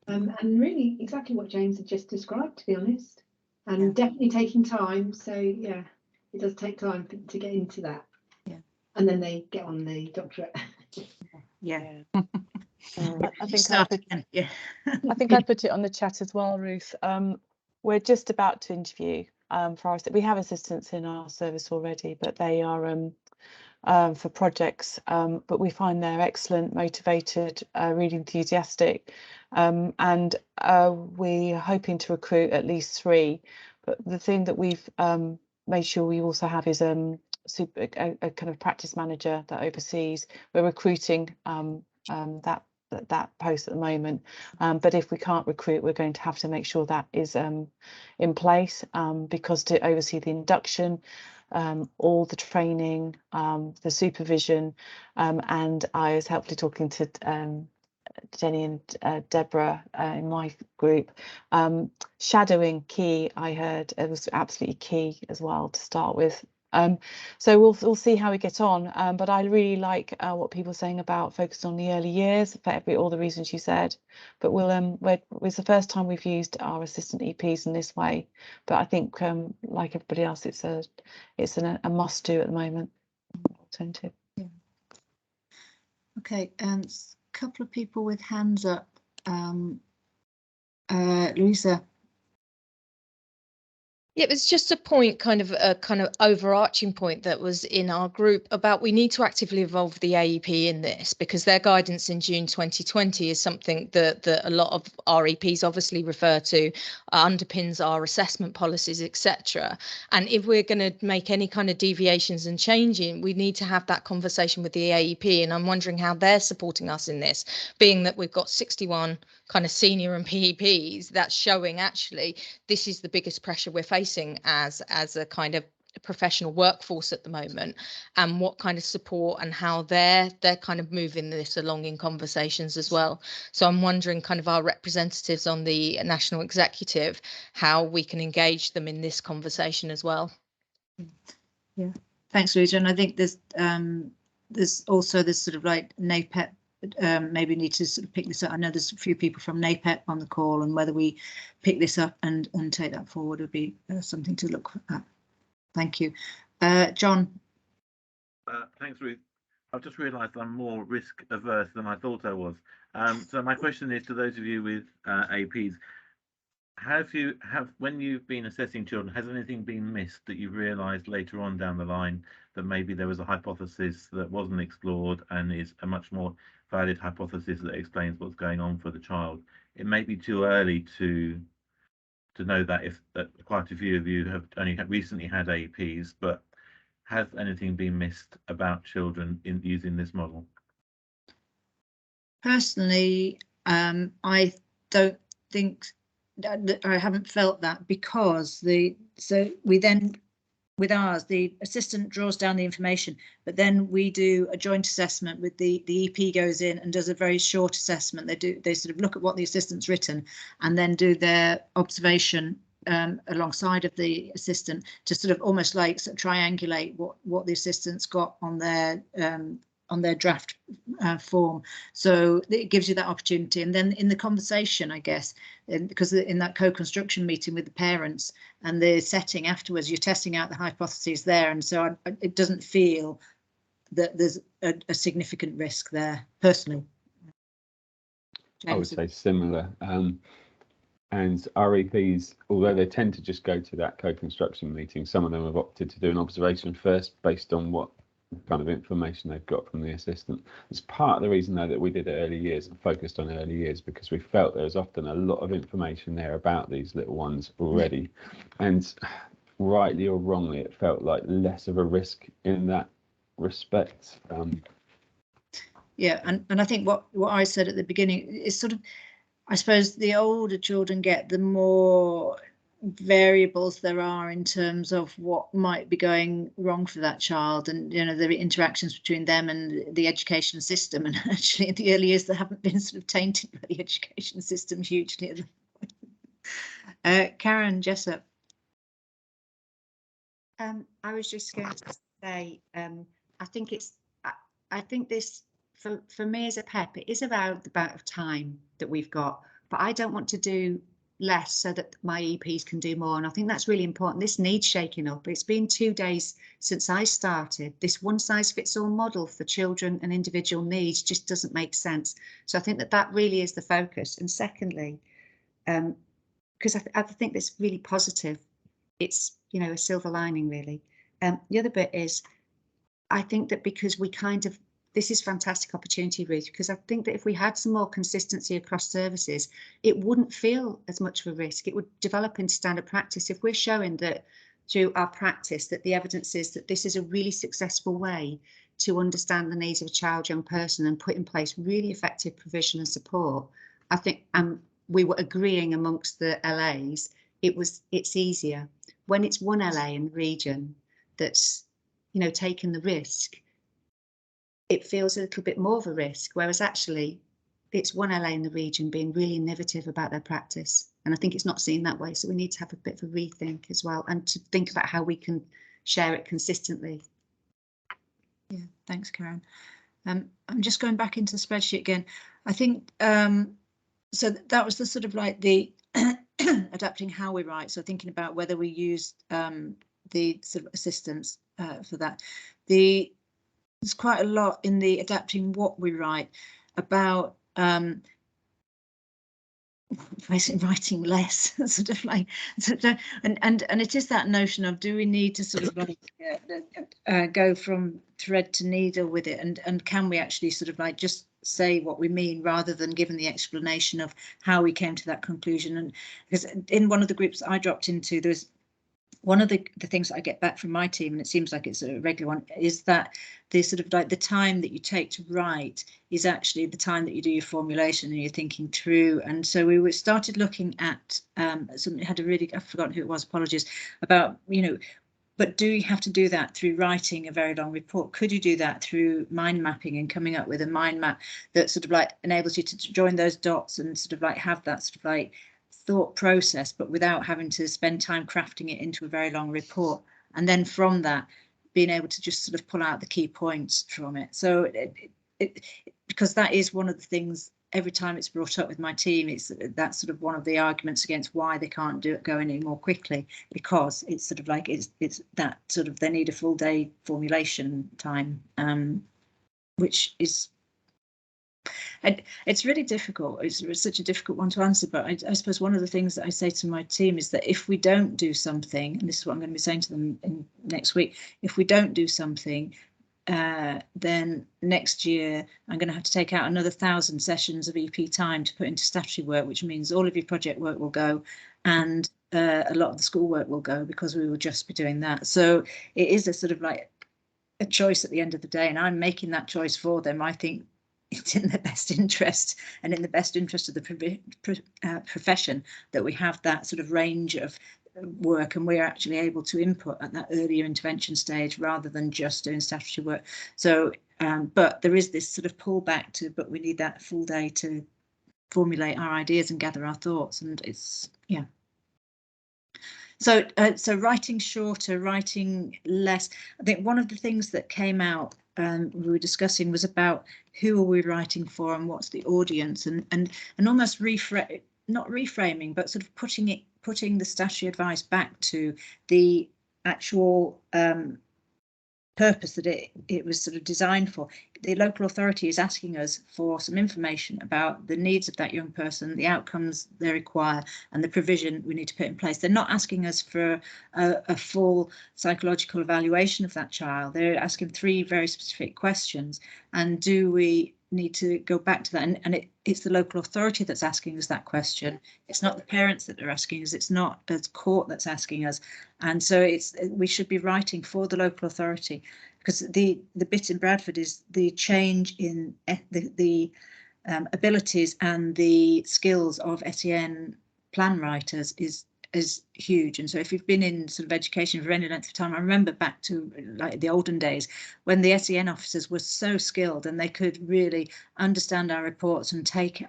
and really exactly what James had just described, to be honest, and definitely taking time. So yeah, it does take time to get into that. Yeah, and then they get on the doctorate. Yeah. I think I put it on the chat as well, Ruth. we're just about to interview for our, we have assistants in our service already, but they are for projects, but we find they're excellent, motivated, really enthusiastic, and we're hoping to recruit at least 3. But the thing that we've made sure we also have is a kind of practice manager that oversees. We're recruiting that post at the moment, but if we can't recruit, we're going to have to make sure that is in place, because to oversee the induction, all the training, the supervision, and I was helpfully talking to Jenny and Deborah in my group. Shadowing key, I heard it was absolutely key as well to start with. So we'll see how we get on, but I really like what people are saying about focusing on the early years for all the reasons you said. But it's the first time we've used our assistant EPs in this way. But I think, like everybody else, it's a must do at the moment. Alternative. Yeah. Okay, and a couple of people with hands up. Louisa. Yeah, it was just a point, kind of a overarching point that was in our group about we need to actively involve the AEP in this, because their guidance in June 2020 is something that a lot of our EPs obviously refer to, underpins our assessment policies, etc. And if we're going to make any kind of deviations and changing, we need to have that conversation with the AEP. And I'm wondering how they're supporting us in this, being that we've got 61 kind of senior and PEPs. That's showing actually this is the biggest pressure we're facing as a kind of professional workforce at the moment, and what kind of support and how they're kind of moving this along in conversations as well. So I'm wondering, kind of our representatives on the national executive, how we can engage them in this conversation as well. Yeah, thanks, Louisa. And I think there's also this sort of like NAPEP. Maybe need to sort of pick this up. I know there's a few people from NAPEP on the call, and whether we pick this up and take that forward would be something to look at. Thank you. John. Thanks, Ruth. I've just realised I'm more risk averse than I thought I was. So my question is to those of you with APs, when you've been assessing children, has anything been missed that you've realised later on down the line that maybe there was a hypothesis that wasn't explored and is a much more valid hypothesis that explains what's going on for the child? It may be too early to know that, if that quite a few of you have only recently had APs, but has anything been missed about children in using this model? Personally, I don't think I haven't felt that, because we then, with ours, the assistant draws down the information, but then we do a joint assessment with the EP goes in and does a very short assessment. They sort of look at what the assistant's written and then do their observation alongside of the assistant to sort of almost like sort of triangulate what the assistant's got on their draft form. So it gives you that opportunity. And then in the conversation, I guess, because in that co-construction meeting with the parents and the setting afterwards, you're testing out the hypotheses there. And so it doesn't feel that there's a significant risk there, personally. James. I would say similar. And REPs, although they tend to just go to that co-construction meeting, some of them have opted to do an observation first based on what kind of information they've got from the assistant. It's part of the reason, though, that we did early years and focused on early years, because we felt there was often a lot of information there about these little ones already. And rightly or wrongly, it felt like less of a risk in that respect. Yeah, and I think what I said at the beginning is sort of, I suppose the older children get, the more variables there are in terms of what might be going wrong for that child, and the interactions between them and the education system. And actually in the early years they haven't been sort of tainted by the education system hugely at the point. Karen Jessup. I was just going to say, I think this for me as a PEP, it is about the amount of time that we've got, but I don't want to do less so that my EPs can do more. And I think that's really important. This needs shaking up. It's been 2 days since I started. This one size fits all model for children and individual needs just doesn't make sense. So I think that really is the focus. And secondly, because I think that's really positive. It's, you know, a silver lining really. The other bit is, I think that because we kind of, this is fantastic opportunity, Ruth, because I think that if we had some more consistency across services, it wouldn't feel as much of a risk. It would develop into standard practice. If we're showing that through our practice that the evidence is that this is a really successful way to understand the needs of a child, young person, and put in place really effective provision and support, I think we were agreeing amongst the LAs, it's easier. When it's one LA in the region that's, you know, taken the risk, it feels a little bit more of a risk, whereas actually it's one LA in the region being really innovative about their practice. And I think it's not seen that way. So we need to have a bit of a rethink as well, and to think about how we can share it consistently. Yeah, thanks, Karen. I'm just going back into the spreadsheet again. I think so that was the sort of like the adapting how we write. So thinking about whether we use the sort of assistance for that. There's quite a lot in the adapting what we write about writing less, sort of like, and it is that notion of, do we need to sort of like go from thread to needle with it, and can we actually sort of like just say what we mean rather than giving the explanation of how we came to that conclusion. And because in one of the groups I dropped into, there's one of the things that I get back from my team, and it seems like it's a regular one, is that the sort of like the time that you take to write is actually the time that you do your formulation and you're thinking through. And so we started looking at something, had a really, I've forgotten who it was, apologies, about, you know, but do you have to do that through writing a very long report? Could you do that through mind mapping and coming up with a mind map that sort of like enables you to join those dots and sort of like have that sort of like thought process, but without having to spend time crafting it into a very long report? And then from that, being able to just sort of pull out the key points from it. So because that is one of the things, every time it's brought up with my team, it's that's sort of one of the arguments against why they can't go any more quickly, because it's sort of like it's that sort of, they need a full day formulation time, which is, and it's really difficult. It's such a difficult one to answer, but I suppose one of the things that I say to my team is that if we don't do something, and this is what I'm going to be saying to them in next week, if we don't do something, then next year I'm going to have to take out another 1,000 sessions of EP time to put into statutory work, which means all of your project work will go, and a lot of the school work will go, because we will just be doing that. So it is a sort of like a choice at the end of the day, and I'm making that choice for them. I think it's in their best interest, and in the best interest of the profession, that we have that sort of range of work, and we're actually able to input at that earlier intervention stage rather than just doing statutory work. So but there is this sort of pullback to, but we need that full day to formulate our ideas and gather our thoughts, and it's, yeah. So so writing shorter, writing less. I think one of the things that came out we were discussing was about who are we writing for and what's the audience, and almost not reframing, but sort of putting the statutory advice back to the actual purpose that it was sort of designed for. The local authority is asking us for some information about the needs of that young person, the outcomes they require, and the provision we need to put in place. They're not asking us for a full psychological evaluation of that child. They're asking 3 very specific questions. And do we need to go back to that? And it's the local authority that's asking us that question. It's not the parents that are asking us. It's not the court that's asking us. And so we should be writing for the local authority, because the bit in Bradford is the change in the abilities and the skills of SEN plan writers is huge. And so if you've been in sort of education for any length of time, I remember back to like the olden days when the SEN officers were so skilled and they could really understand our reports and take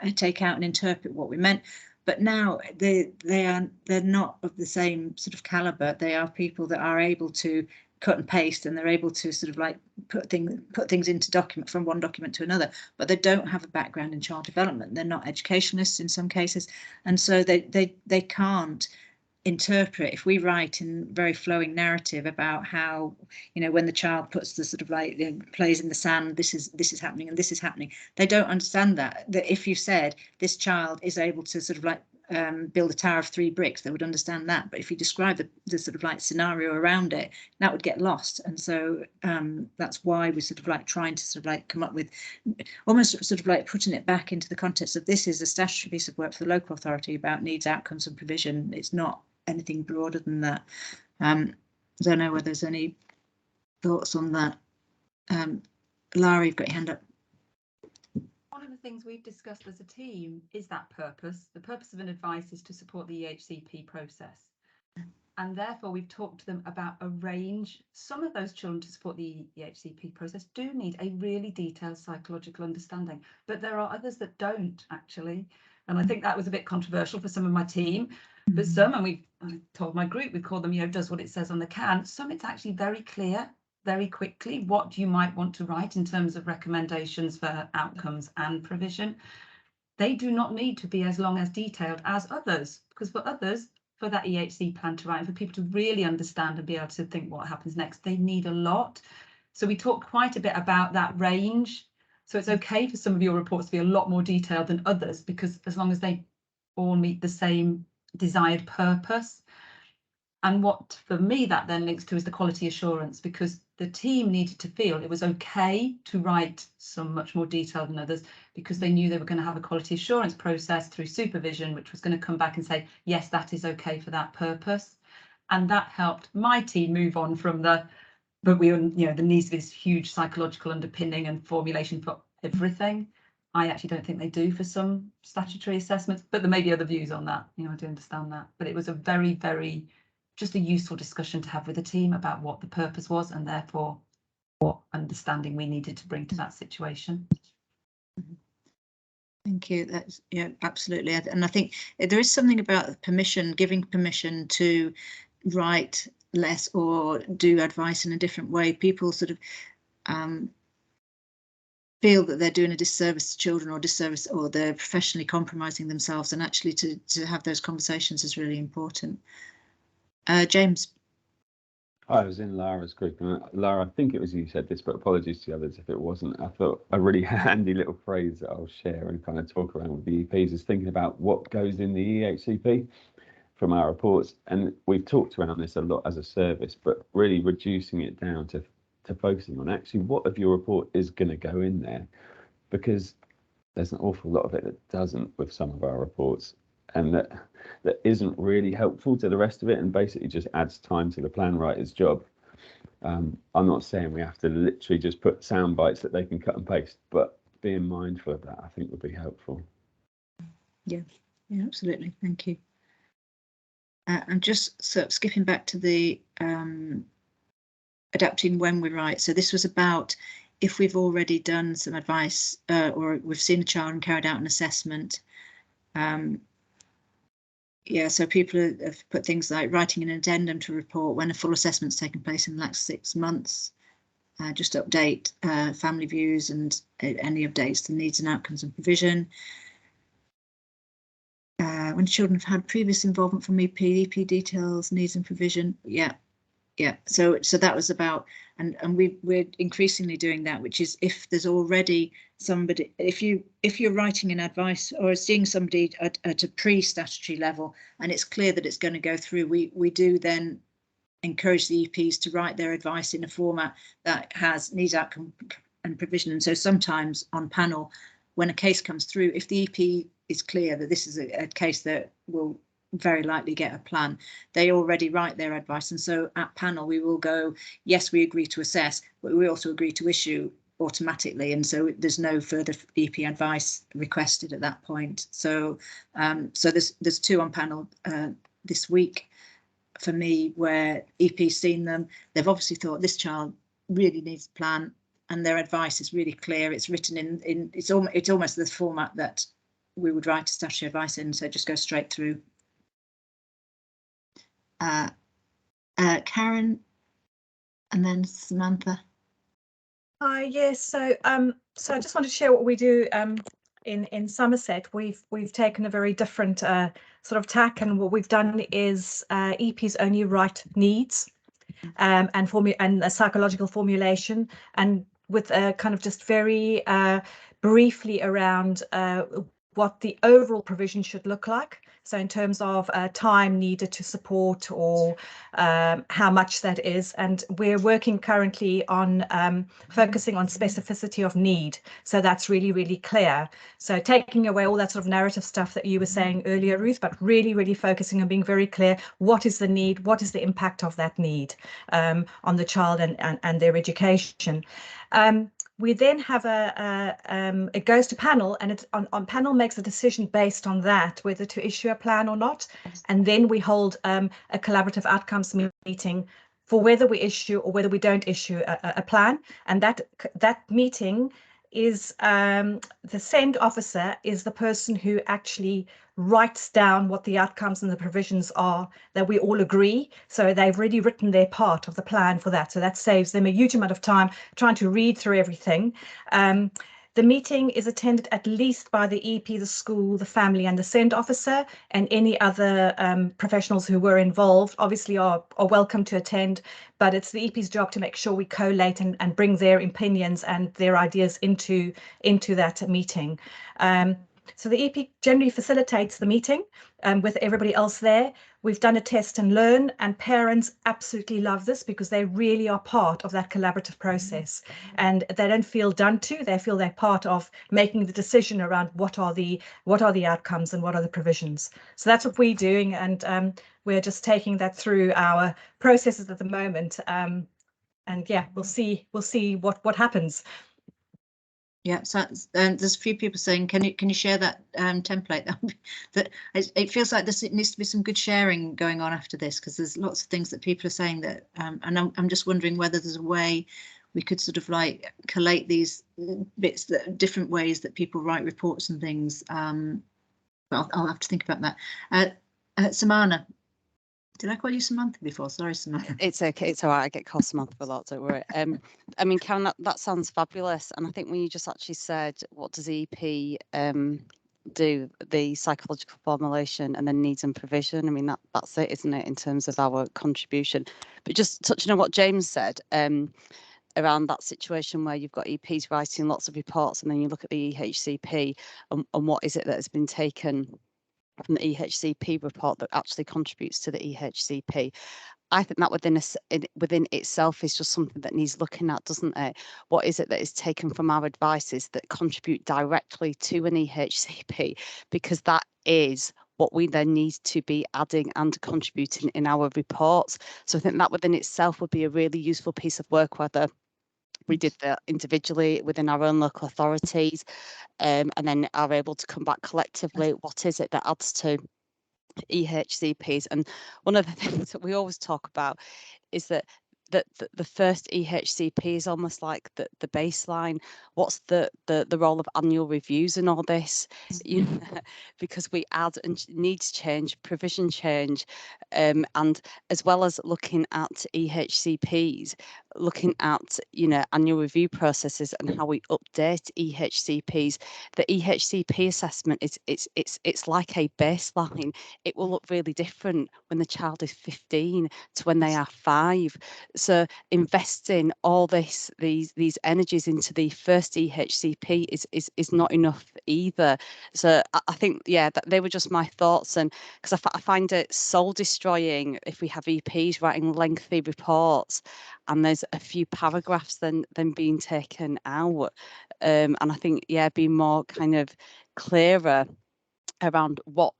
out and interpret what we meant. But now they're not of the same sort of caliber. They are people that are able to cut and paste, and they're able to sort of like put things into document from one document to another, but they don't have a background in child development. They're not educationalists in some cases, and so they can't interpret. If we write in very flowing narrative about how, you know, when the child puts the sort of like plays in the sand, this is happening and this is happening, they don't understand that if you said this child is able to sort of like build a tower of 3 bricks, they would understand that. But if you describe the sort of like scenario around it, that would get lost. And so that's why we're sort of like trying to sort of like come up with almost sort of like putting it back into the context of this is a statutory piece of work for the local authority about needs, outcomes and provision. It's not anything broader than that. I don't know whether there's any thoughts on that. Lara, you've got your hand up. One of the things we've discussed as a team is that purpose. The purpose of an advice is to support the EHCP process. And therefore, we've talked to them about a range. Some of those children to support the EHCP process do need a really detailed psychological understanding, but there are others that don't actually. And I think that was a bit controversial for some of my team, but some, and I told my group, we call them, does what it says on the can. Some it's actually very clear, very quickly, what you might want to write in terms of recommendations for outcomes and provision. They do not need to be as long as detailed as others, because for others, for that EHC plan to write, and for people to really understand and be able to think what happens next, they need a lot. So we talk quite a bit about that range. So it's okay for some of your reports to be a lot more detailed than others, because as long as they all meet the same desired purpose. And what for me that then links to is the quality assurance, because the team needed to feel it was okay to write some much more detailed than others, because they knew they were going to have a quality assurance process through supervision, which was going to come back and say, yes, that is okay for that purpose. And that helped my team move on from but there needs to be this huge psychological underpinning and formulation for everything. I actually don't think they do for some statutory assessments, but there may be other views on that. I do understand that. But it was a very, very just a useful discussion to have with the team about what the purpose was and therefore what understanding we needed to bring to that situation. Thank you. That's absolutely. And I think there is something about permission, giving permission to write less or do advice in a different way. People sort of feel that they're doing a disservice to children or they're professionally compromising themselves, and actually to have those conversations is really important. James. I was in Lara's group, and Lara, I think it was you said this, but apologies to the others if it wasn't. I thought a really handy little phrase that I'll share and kind of talk around with the EPs is thinking about what goes in the EHCP from our reports. And we've talked around this a lot as a service, but really reducing it down to focusing on actually what of your report is going to go in there, because there's an awful lot of it that doesn't with some of our reports, and that isn't really helpful to the rest of it, and basically just adds time to the plan writer's job. I'm not saying we have to literally just put sound bites that they can cut and paste, but being mindful of that I think would be helpful. Yeah, absolutely. Thank you. I'm just sort of skipping back to the adapting when we write. So this was about if we've already done some advice or we've seen a child and carried out an assessment. So people have put things like writing an addendum to report when a full assessment's taken place in the last 6 months, just update family views and any updates to needs and outcomes and provision. When children have had previous involvement from EP details, needs and provision. So that was about, and we're increasingly doing that, which is if there's already somebody, if you're writing an advice or seeing somebody at a pre-statutory level and it's clear that it's going to go through, we do then encourage the EPs to write their advice in a format that has needs, outcome and provision. And so sometimes on panel, when a case comes through, if the EP is clear that this is a case that will very likely get a plan, they already write their advice, and so at panel we will go, yes, we agree to assess, but we also agree to issue automatically, and so there's no further EP advice requested at that point. So so there's 2 on panel this week for me where EP's seen them, they've obviously thought this child really needs a plan, and their advice is really clear. It's written in it's almost the format that we would write a statutory advice in, so it just goes straight through. Karen, and then Samantha. Yes. So I just want to share what we do in Somerset. We've taken a very different sort of tack, and what we've done is EPs only write needs and a psychological formulation, and with a kind of just very briefly around what the overall provision should look like. So in terms of time needed to support, or how much that is. And we're working currently on focusing on specificity of need. So that's really, really clear. So taking away all that sort of narrative stuff that you were saying earlier, Ruth, but really, really focusing on being very clear. What is the need? What is the impact of that need on the child and their education? We then have it goes to panel, and it's on panel makes a decision based on that, whether to issue a plan or not. And then we hold a collaborative outcomes meeting for whether we issue or whether we don't issue a plan. And that meeting is the SEND officer is the person who actually writes down what the outcomes and the provisions are that we all agree. So they've already written their part of the plan for that. So that saves them a huge amount of time trying to read through everything. The meeting is attended at least by the EP, the school, the family, and the SEND officer, and any other professionals who were involved obviously are welcome to attend, but it's the EP's job to make sure we collate and bring their opinions and their ideas into that meeting. So the EP generally facilitates the meeting with everybody else there. We've done a test and learn, and parents absolutely love this because they really are part of that collaborative process, and they don't feel done to. They feel they're part of making the decision around what are the outcomes and what are the provisions. So that's what we're doing, and we're just taking that through our processes at the moment. And yeah, we'll see what happens. Yeah, so there's a few people saying, can you share that template? That it feels like it needs to be some good sharing going on after this, because there's lots of things that people are saying that, and I'm just wondering whether there's a way we could sort of like collate these bits, that different ways that people write reports and things. But I'll have to think about that. Samana. Did I call you Samantha before? Sorry, Samantha. It's okay. It's all right. I get called Samantha a lot. Don't worry. I mean, Karen, that sounds fabulous. And I think when you just actually said, what does EP do? The psychological formulation and then needs and provision. I mean, that's it, isn't it, in terms of our contribution? But just touching on what James said, around that situation where you've got EPs writing lots of reports, and then you look at the EHCP and what is it that has been taken from the EHCP report that actually contributes to the EHCP. I think that within itself is just something that needs looking at, doesn't it? What is it that is taken from our advices that contribute directly to an EHCP? Because that is what we then need to be adding and contributing in our reports. So I think that within itself would be a really useful piece of work, whether we did that individually within our own local authorities, and then are able to come back collectively. What is it that adds to EHCPs? And one of the things that we always talk about is that the first EHCP is almost like the baseline. What's the role of annual reviews in all this? You know, because we add and needs change, provision change, and as well as looking at EHCPs, looking at annual review processes and how we update EHCPs. The EHCP assessment it's like a baseline. It will look really different when the child is 15 to when they are 5. So investing all these energies into the first EHCP is not enough either. So I think, yeah, that they were just my thoughts, and because I find it soul destroying if we have EPs writing lengthy reports and there's a few paragraphs then being taken out. And I think, yeah, being more kind of clearer around what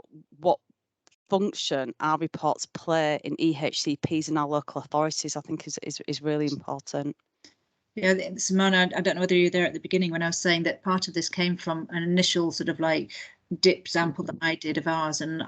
function our reports play in EHCPs and our local authorities, I think is really important. Yeah, Simona, I don't know whether you were there at the beginning when I was saying that part of this came from an initial sort of like dip sample that I did of ours, and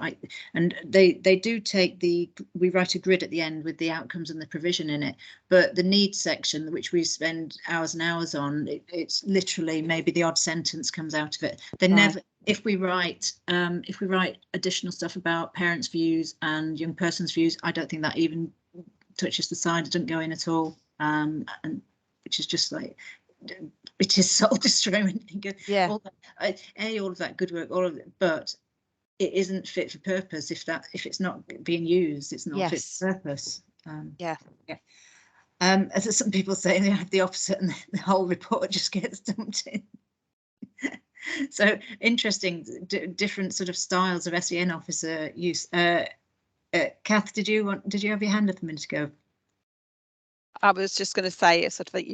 they do take we write a grid at the end with the outcomes and the provision in it, but the needs section, which we spend hours and hours on, it's literally maybe the odd sentence comes out of it. They never, if we write additional stuff about parents' views and young persons' views, I don't think that even touches the side. It doesn't go in at all, and which is just like, it is soul destroying. Yeah, all of that good work, all of it, but it isn't fit for purpose. If it's not being used, it's not fit for purpose. As some people say, they have the opposite, and the whole report just gets dumped in. So interesting, different sort of styles of SEN officer use. Kath, did you have your hand up a minute ago? I was just going to say, it's sort of like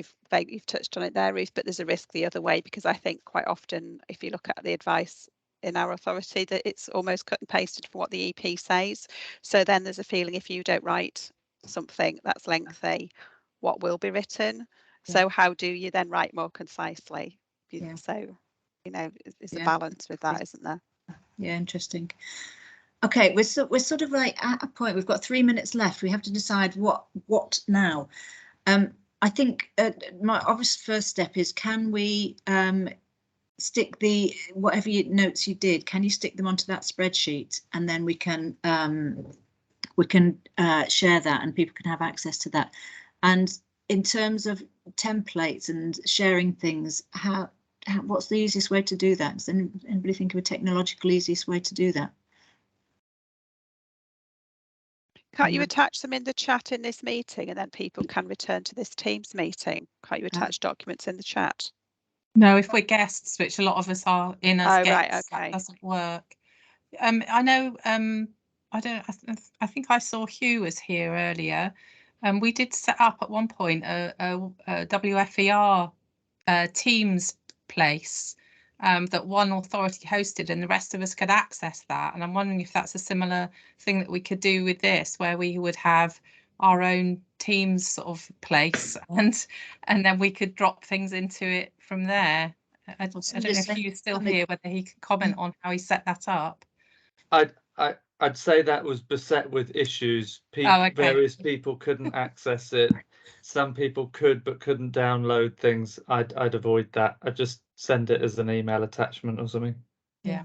you've touched on it there, Ruth, but there's a risk the other way, because I think quite often, if you look at the advice in our authority, that it's almost cut and pasted from what the EP says. So then there's a feeling, if you don't write something that's lengthy, what will be written? Yeah. So how do you then write more concisely? Yeah. So, you know, there's a balance with that, isn't there? Yeah, interesting. Okay, we're sort of like at a point. We've got 3 minutes left. We have to decide what now. I think my obvious first step is, can we stick whatever notes you did? Can you stick them onto that spreadsheet, and then we can share that, and people can have access to that. And in terms of templates and sharing things, what's the easiest way to do that? Does anybody think of a technological easiest way to do that? Can't you attach them in the chat in this meeting, and then people can return to this Teams meeting? Can't you attach documents in the chat? No, if we're guests, which a lot of us are in as guests, right, okay. That doesn't work. I know, I think I saw Hugh was here earlier, and we did set up at one point a WFER Teams place that one authority hosted, and the rest of us could access that. And I'm wondering if that's a similar thing that we could do with this, where we would have our own Teams sort of place, and then we could drop things into it from there. I don't know if Hugh's still here, whether he could comment on how he set that up. I'd say that was beset with issues. Various people couldn't access it. Some people could but couldn't download things. I'd avoid that. I'd just send it as an email attachment or something. Yeah.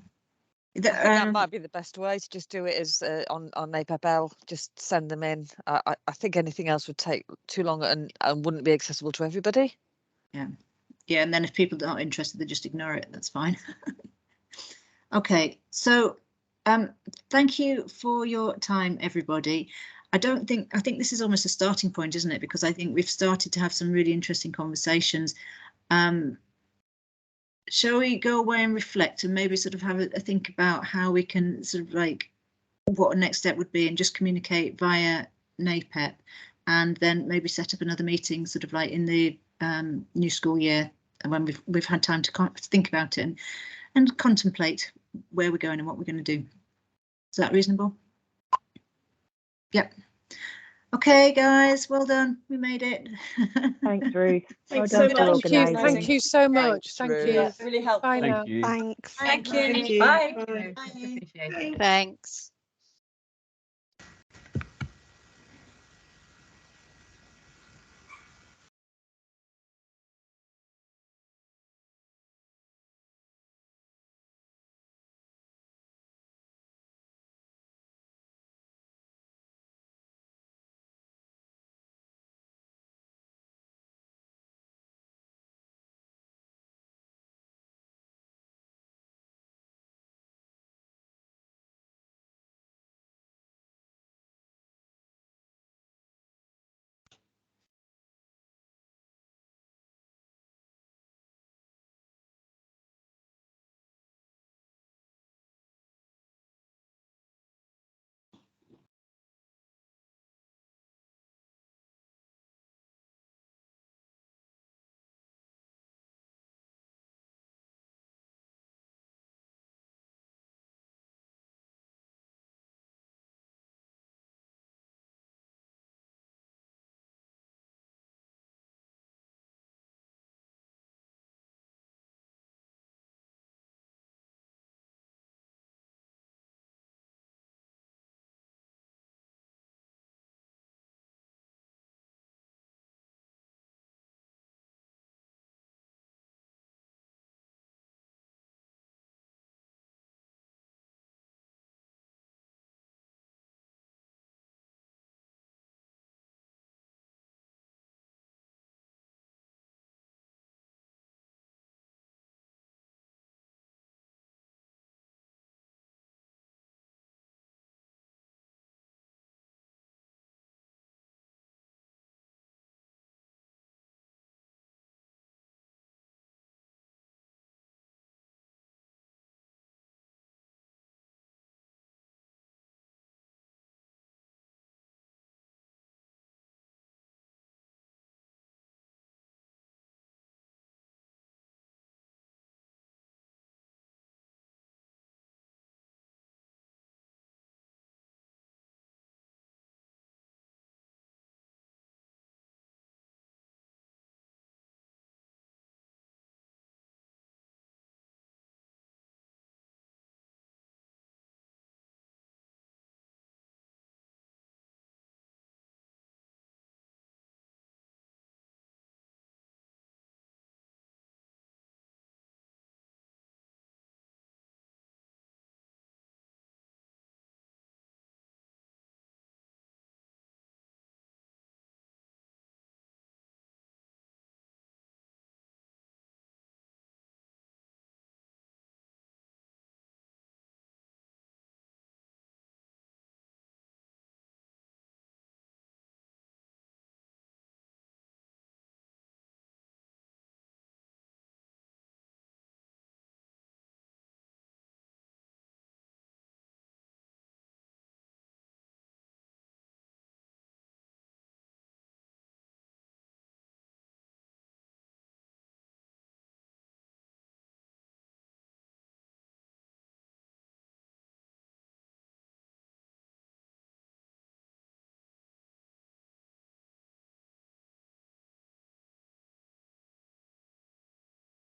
I think that might be the best way, to just do it as on APEPL, just send them in. I think anything else would take too long and wouldn't be accessible to everybody. Yeah, and then if people aren't interested, they just ignore it. That's fine. Okay, so thank you for your time, everybody. I think this is almost a starting point, isn't it? Because I think we've started to have some really interesting conversations. Shall we go away and reflect, and maybe sort of have a think about how we can sort of like what a next step would be, and just communicate via NAPEP, and then maybe set up another meeting sort of like in the new school year, and when we've had time to think about it and contemplate where we're going and what we're going to do. Is that reasonable? Yep. Okay, guys, well done. We made it. Thanks, Ruth. Thank you so much. Thank you. Yeah, really helpful. Bye now. Thank you. Thanks. Thank you. Bye. Thanks.